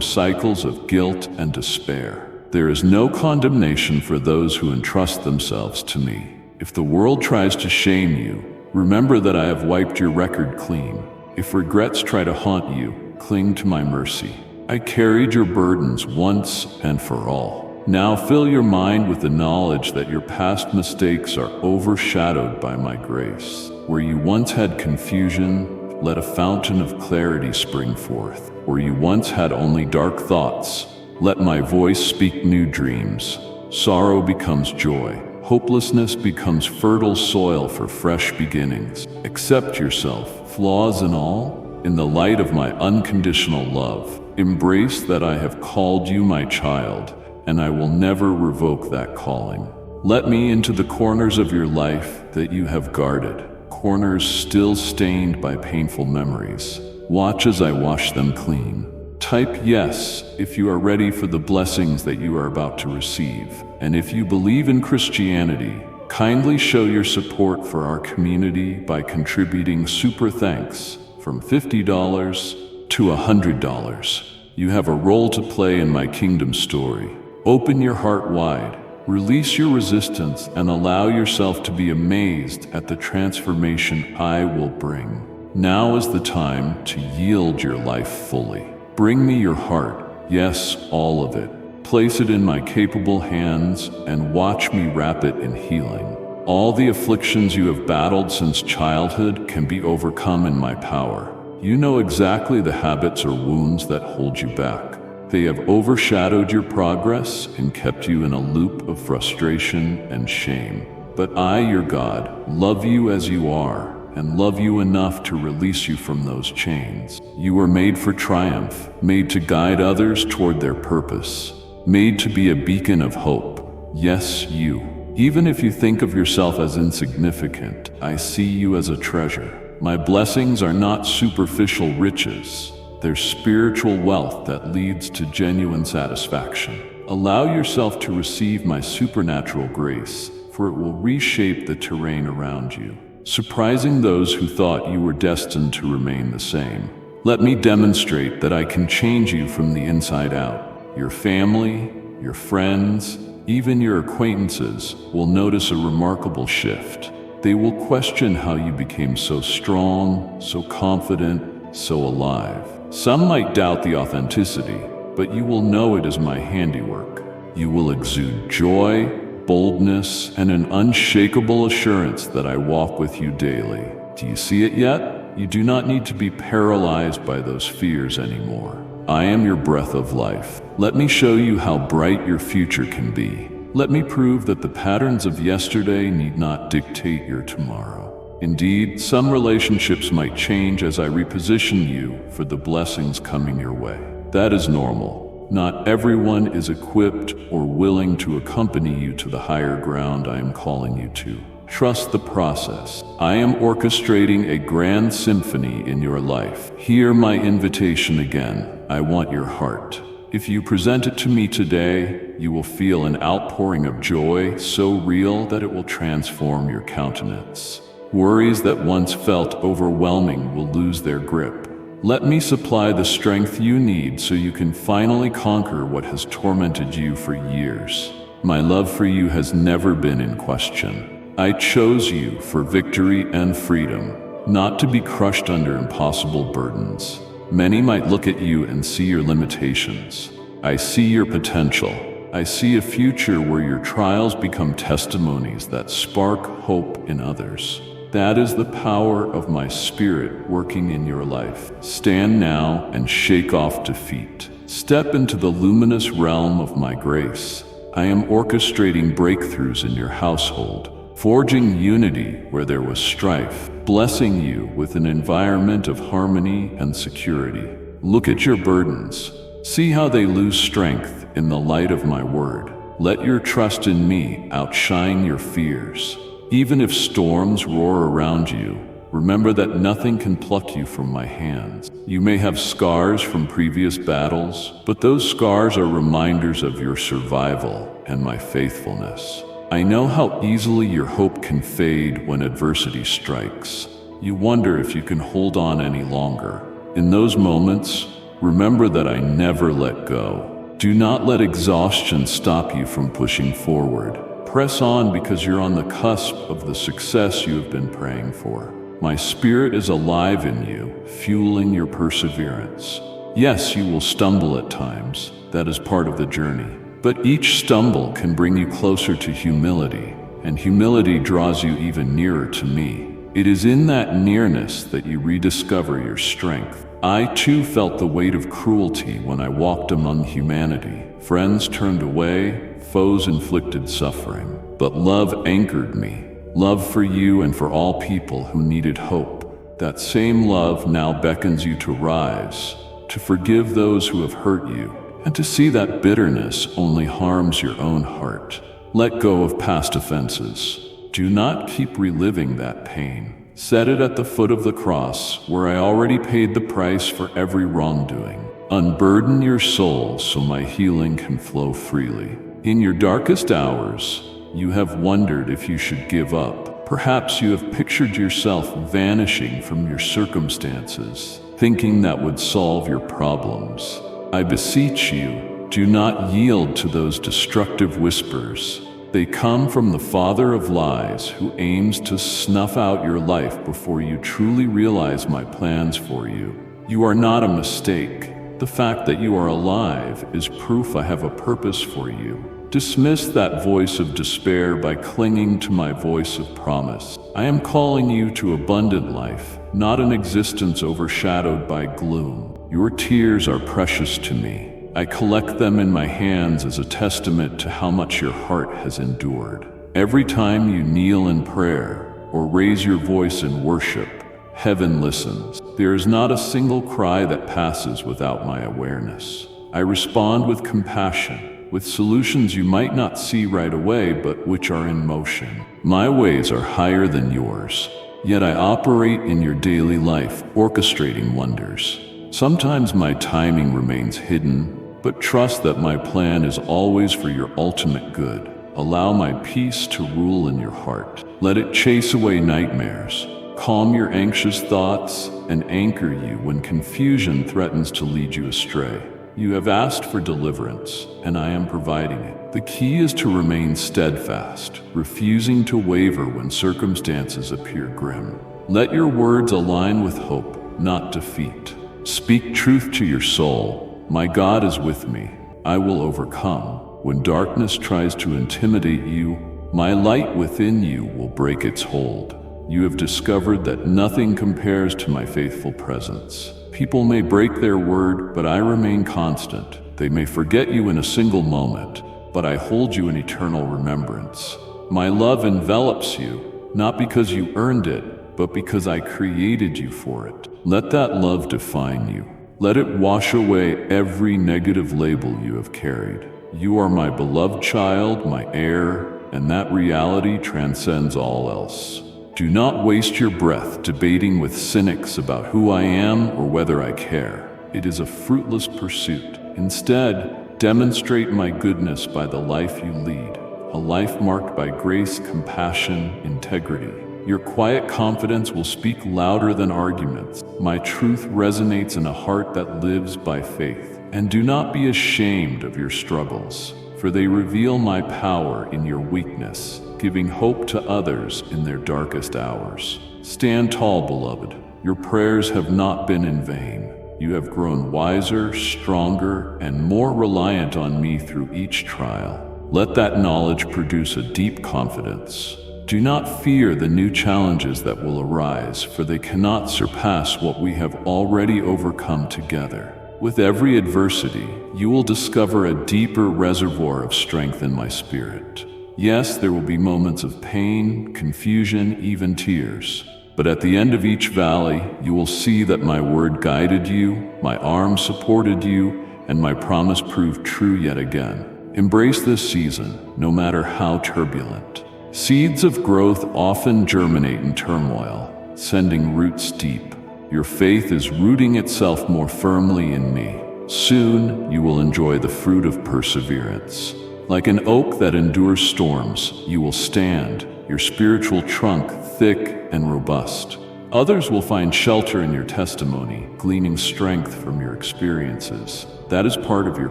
cycles of guilt and despair. There is no condemnation for those who entrust themselves to me. If the world tries to shame you, remember that I have wiped your record clean. If regrets try to haunt you, cling to my mercy. I carried your burdens once and for all. Now fill your mind with the knowledge that your past mistakes are overshadowed by my grace. Where you once had confusion, let a fountain of clarity spring forth. Where you once had only dark thoughts, let my voice speak new dreams. Sorrow becomes joy, Hopelessness becomes fertile soil for fresh beginnings. Accept yourself, flaws and all, in the light of my unconditional love. Embrace that I have called you my child, and I will never revoke that calling. Let me into the corners of your life that you have guarded, corners still stained by painful memories. Watch as I wash them clean. Type yes if you are ready for the blessings that you are about to receive. And if you believe in Christianity, kindly show your support for our community by contributing super thanks from $50 to $100. You have a role to play in my kingdom story. Open your heart wide, release your resistance, and allow yourself to be amazed at the transformation I will bring. Now is the time to yield your life fully. Bring me your heart, yes, all of it. Place it in my capable hands and watch me wrap it in healing. All the afflictions you have battled since childhood can be overcome in my power. You know exactly the habits or wounds that hold you back. They have overshadowed your progress and kept you in a loop of frustration and shame. But I, your God, love you as you are, and love you enough to release you from those chains. You are made for triumph, made to guide others toward their purpose, made to be a beacon of hope. Yes, you. Even if you think of yourself as insignificant, I see you as a treasure. My blessings are not superficial riches. They're spiritual wealth that leads to genuine satisfaction. Allow yourself to receive my supernatural grace, for it will reshape the terrain around you, surprising those who thought you were destined to remain the same. Let me demonstrate that I can change you from the inside out. Your family, your friends, even your acquaintances will notice a remarkable shift. They will question how you became so strong, so confident, so alive. Some might doubt the authenticity, but you will know it is my handiwork. You will exude joy, boldness, and an unshakable assurance that I walk with you daily. Do you see it yet? You do not need to be paralyzed by those fears anymore. I am your breath of life. Let me show you how bright your future can be. Let me prove that the patterns of yesterday need not dictate your tomorrow. Indeed, some relationships might change as I reposition you for the blessings coming your way. That is normal. Not everyone is equipped or willing to accompany you to the higher ground I am calling you to. Trust the process. I am orchestrating a grand symphony in your life. Hear my invitation again. I want your heart. If you present it to me today, you will feel an outpouring of joy so real that it will transform your countenance. Worries that once felt overwhelming will lose their grip. Let me supply the strength you need so you can finally conquer what has tormented you for years. My love for you has never been in question. I chose you for victory and freedom, not to be crushed under impossible burdens. Many might look at you and see your limitations. I see your potential. I see a future where your trials become testimonies that spark hope in others. That is the power of my Spirit working in your life. Stand now and shake off defeat. Step into the luminous realm of my grace. I am orchestrating breakthroughs in your household, forging unity where there was strife, blessing you with an environment of harmony and security. Look at your burdens. See how they lose strength in the light of my word. Let your trust in me outshine your fears. Even if storms roar around you, remember that nothing can pluck you from my hands. You may have scars from previous battles, but those scars are reminders of your survival and my faithfulness. I know how easily your hope can fade when adversity strikes. You wonder if you can hold on any longer. In those moments, remember that I never let go. Do not let exhaustion stop you from pushing forward. Press on because you're on the cusp of the success you have been praying for. My Spirit is alive in you, fueling your perseverance. Yes, you will stumble at times. That is part of the journey. But each stumble can bring you closer to humility, and humility draws you even nearer to me. It is in that nearness that you rediscover your strength. I too felt the weight of cruelty when I walked among humanity. Friends turned away, foes inflicted suffering. but love anchored me. Love for you and for all people who needed hope. That same love now beckons you to rise, to forgive those who have hurt you, and to see that bitterness only harms your own heart. Let go of past offenses. Do not keep reliving that pain. Set it at the foot of the cross, where I already paid the price for every wrongdoing. Unburden your soul so my healing can flow freely. In your darkest hours, you have wondered if you should give up. Perhaps you have pictured yourself vanishing from your circumstances, thinking that would solve your problems. I beseech you, do not yield to those destructive whispers. They come from the father of lies who aims to snuff out your life before you truly realize my plans for you. You are not a mistake. The fact that you are alive is proof I have a purpose for you. Dismiss that voice of despair by clinging to my voice of promise. I am calling you to abundant life, not an existence overshadowed by gloom. Your tears are precious to me. I collect them in my hands as a testament to how much your heart has endured. Every time you kneel in prayer or raise your voice in worship, heaven listens. There is not a single cry that passes without my awareness. I respond with compassion, with solutions you might not see right away, but which are in motion. My ways are higher than yours, yet I operate in your daily life, orchestrating wonders. Sometimes my timing remains hidden, but trust that my plan is always for your ultimate good. Allow my peace to rule in your heart. Let it chase away nightmares, calm your anxious thoughts, and anchor you when confusion threatens to lead you astray. You have asked for deliverance, and I am providing it. The key is to remain steadfast, refusing to waver when circumstances appear grim. Let your words align with hope, not defeat. Speak truth to your soul. My God is with me. I will overcome. When darkness tries to intimidate you, my light within you will break its hold. You have discovered that nothing compares to my faithful presence. People may break their word, but I remain constant. They may forget you in a single moment, but I hold you in eternal remembrance. My love envelops you, not because you earned it, but because I created you for it. Let that love define you. Let it wash away every negative label you have carried. You are my beloved child, my heir, and that reality transcends all else. Do not waste your breath debating with cynics about who I am or whether I care. It is a fruitless pursuit. Instead, demonstrate my goodness by the life you lead, a life marked by grace, compassion, integrity. Your quiet confidence will speak louder than arguments. My truth resonates in a heart that lives by faith. And do not be ashamed of your struggles, for they reveal my power in your weakness, giving hope to others in their darkest hours. Stand tall, beloved. Your prayers have not been in vain. You have grown wiser, stronger, and more reliant on me through each trial. Let that knowledge produce a deep confidence. Do not fear the new challenges that will arise, for they cannot surpass what we have already overcome together. With every adversity, you will discover a deeper reservoir of strength in my spirit. Yes, there will be moments of pain, confusion, even tears. But at the end of each valley, you will see that my word guided you, my arm supported you, and my promise proved true yet again. Embrace this season, no matter how turbulent. Seeds of growth often germinate in turmoil, sending roots deep. Your faith is rooting itself more firmly in me. Soon, you will enjoy the fruit of perseverance. Like an oak that endures storms, you will stand, your spiritual trunk thick and robust. Others will find shelter in your testimony, gleaning strength from your experiences. That is part of your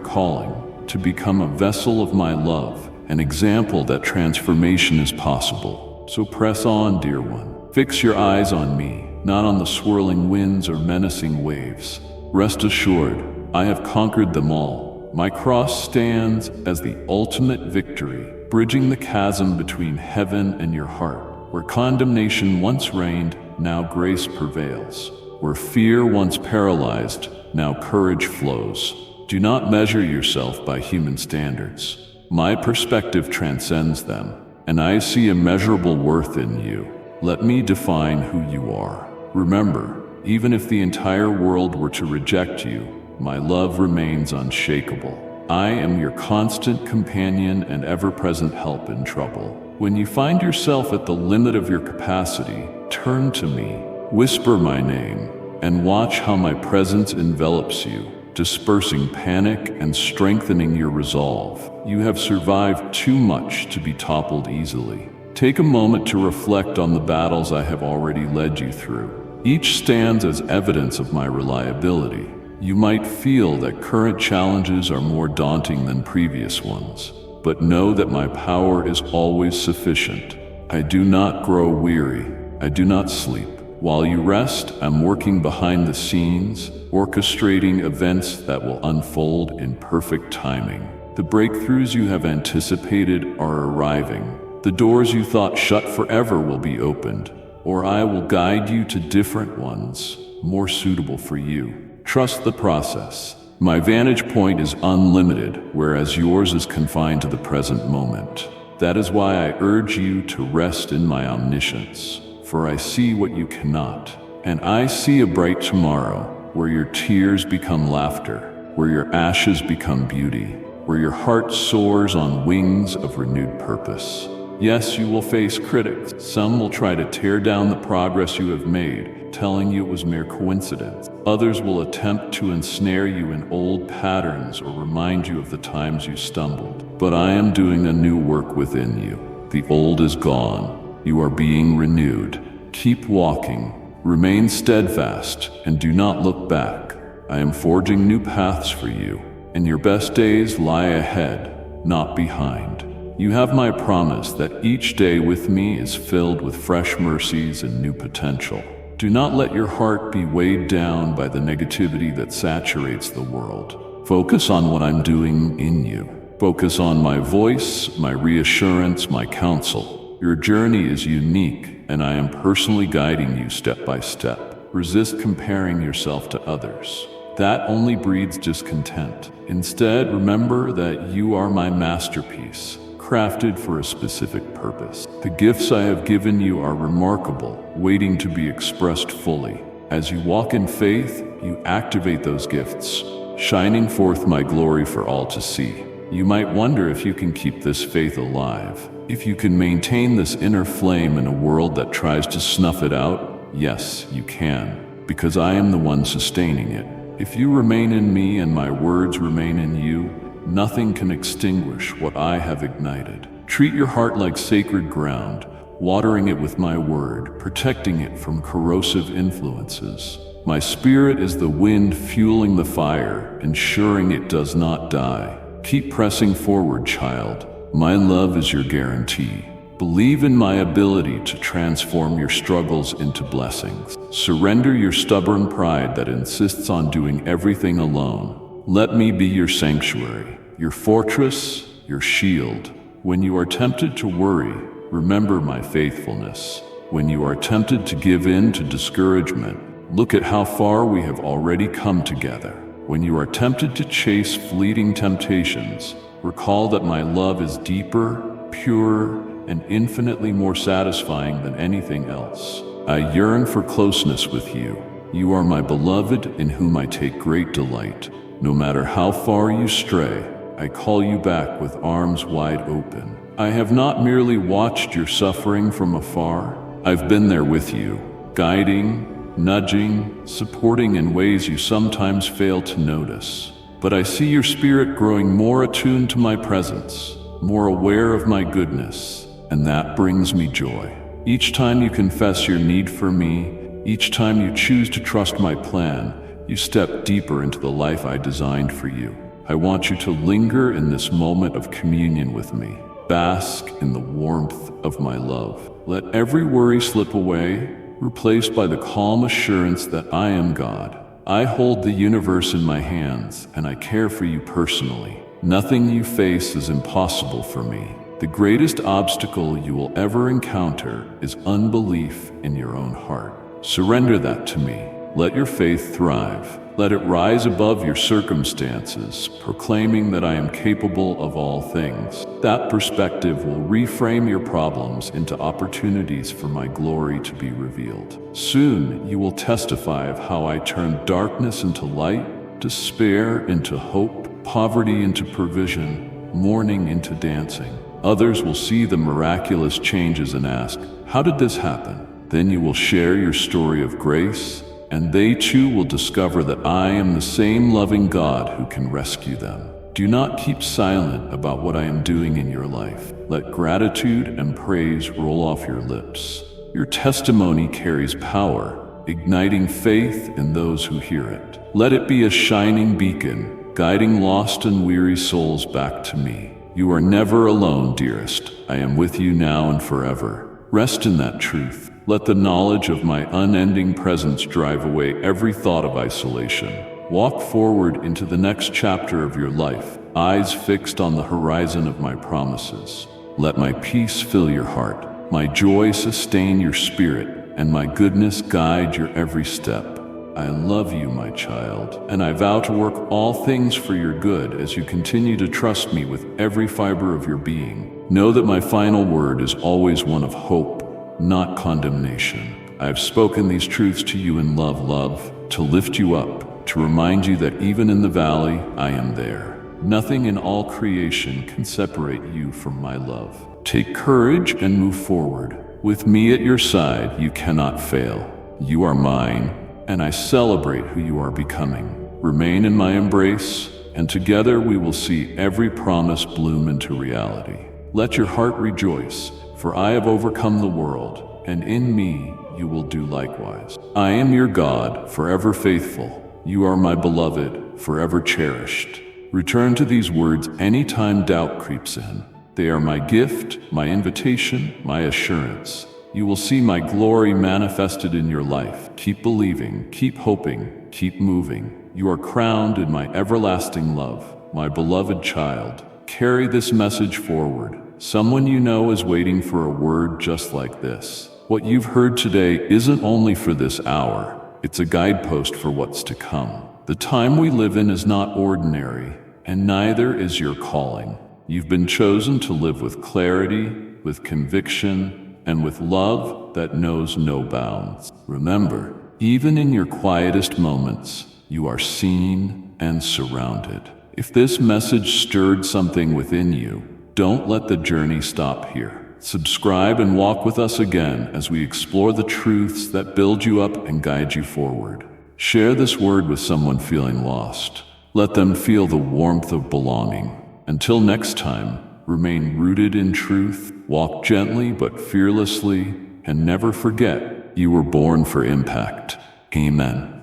calling, to become a vessel of my love, an example that transformation is possible. So press on, dear one. Fix your eyes on me, not on the swirling winds or menacing waves. Rest assured, I have conquered them all. My cross stands as the ultimate victory, bridging the chasm between heaven and your heart. Where condemnation once reigned, now grace prevails. Where fear once paralyzed, now courage flows. Do not measure yourself by human standards. My perspective transcends them. and I see immeasurable worth in you. Let me define who you are. Remember, even if the entire world were to reject you, my love remains unshakable. I am your constant companion and ever-present help in trouble. When you find yourself at the limit of your capacity, turn to me, whisper my name, and watch how my presence envelops you, dispersing panic and strengthening your resolve. You have survived too much to be toppled easily. Take a moment to reflect on the battles I have already led you through. Each stands as evidence of my reliability. You might feel that current challenges are more daunting than previous ones, but know that my power is always sufficient. I do not grow weary. I do not sleep. While you rest, I'm working behind the scenes, orchestrating events that will unfold in perfect timing. The breakthroughs you have anticipated are arriving. The doors you thought shut forever will be opened, or I will guide you to different ones, more suitable for you. Trust the process. My vantage point is unlimited, whereas yours is confined to the present moment. That is why I urge you to rest in my omniscience, for I see what you cannot. And I see a bright tomorrow, where your tears become laughter, where your ashes become beauty, where your heart soars on wings of renewed purpose. Yes, you will face critics. Some will try to tear down the progress you have made, telling you it was mere coincidence. Others will attempt to ensnare you in old patterns or remind you of the times you stumbled. But I am doing a new work within you. The old is gone. You are being renewed. Keep walking. Remain steadfast and do not look back. I am forging new paths for you, and your best days lie ahead, not behind. You have my promise that each day with me is filled with fresh mercies and new potential. Do not let your heart be weighed down by the negativity that saturates the world. Focus on what I'm doing in you. Focus on my voice, my reassurance, my counsel. Your journey is unique, and I am personally guiding you step by step. Resist comparing yourself to others. That only breeds discontent. Instead, remember that you are my masterpiece, crafted for a specific purpose. The gifts I have given you are remarkable, waiting to be expressed fully. As you walk in faith, you activate those gifts, shining forth my glory for all to see. You might wonder if you can keep this faith alive, if you can maintain this inner flame in a world that tries to snuff it out. Yes, you can, because I am the one sustaining it. If you remain in me and my words remain in you, nothing can extinguish what I have ignited. Treat your heart like sacred ground, watering it with my word, protecting it from corrosive influences. My spirit is the wind fueling the fire, ensuring it does not die. Keep pressing forward, child. My love is your guarantee. Believe in my ability to transform your struggles into blessings. Surrender your stubborn pride that insists on doing everything alone. Let me be your sanctuary, your fortress, your shield. When you are tempted to worry, remember my faithfulness. When you are tempted to give in to discouragement, look at how far we have already come together. When you are tempted to chase fleeting temptations, recall that my love is deeper, purer, and infinitely more satisfying than anything else. I yearn for closeness with you. You are my beloved in whom I take great delight. No matter how far you stray, I call you back with arms wide open. I have not merely watched your suffering from afar. I've been there with you, guiding, nudging, supporting in ways you sometimes fail to notice. But I see your spirit growing more attuned to my presence, more aware of my goodness, and that brings me joy. Each time you confess your need for me, each time you choose to trust my plan, you step deeper into the life I designed for you. I want you to linger in this moment of communion with me. Bask in the warmth of my love. Let every worry slip away, replaced by the calm assurance that I am God. I hold the universe in my hands, and I care for you personally. Nothing you face is impossible for me. The greatest obstacle you will ever encounter is unbelief in your own heart. Surrender that to me. Let your faith thrive. Let it rise above your circumstances, proclaiming that I am capable of all things. That perspective will reframe your problems into opportunities for my glory to be revealed. Soon you will testify of how I turned darkness into light, despair into hope, poverty into provision, mourning into dancing. Others will see the miraculous changes and ask, "How did this happen?" Then you will share your story of grace, and they too will discover that I am the same loving God who can rescue them. Do not keep silent about what I am doing in your life. Let gratitude and praise roll off your lips. Your testimony carries power, igniting faith in those who hear it. Let it be a shining beacon, guiding lost and weary souls back to me. You are never alone, dearest. I am with you now and forever. Rest in that truth. Let the knowledge of my unending presence drive away every thought of isolation. Walk forward into the next chapter of your life, eyes fixed on the horizon of my promises. Let my peace fill your heart, my joy sustain your spirit, and my goodness guide your every step. I love you, my child, and I vow to work all things for your good as you continue to trust me with every fiber of your being. Know that my final word is always one of hope, not condemnation. I have spoken these truths to you in love, to lift you up, to remind you that even in the valley, I am there. Nothing in all creation can separate you from my love. Take courage and move forward. With me at your side, you cannot fail. You are mine, and I celebrate who you are becoming. Remain in my embrace, and together we will see every promise bloom into reality. Let your heart rejoice, for I have overcome the world, and in me you will do likewise. I am your God, forever faithful. You are my beloved, forever cherished. Return to these words anytime doubt creeps in. They are my gift, my invitation, my assurance. You will see my glory manifested in your life. Keep believing, keep hoping, keep moving. You are crowned in my everlasting love, my beloved child. Carry this message forward. Someone you know is waiting for a word just like this. What you've heard today isn't only for this hour, it's a guidepost for what's to come. The time we live in is not ordinary, and neither is your calling. You've been chosen to live with clarity, with conviction, and with love that knows no bounds. Remember, even in your quietest moments, you are seen and surrounded. If this message stirred something within you, don't let the journey stop here. Subscribe and walk with us again as we explore the truths that build you up and guide you forward. Share this word with someone feeling lost. Let them feel the warmth of belonging. Until next time, remain rooted in truth, walk gently but fearlessly, and never forget you were born for impact. Amen.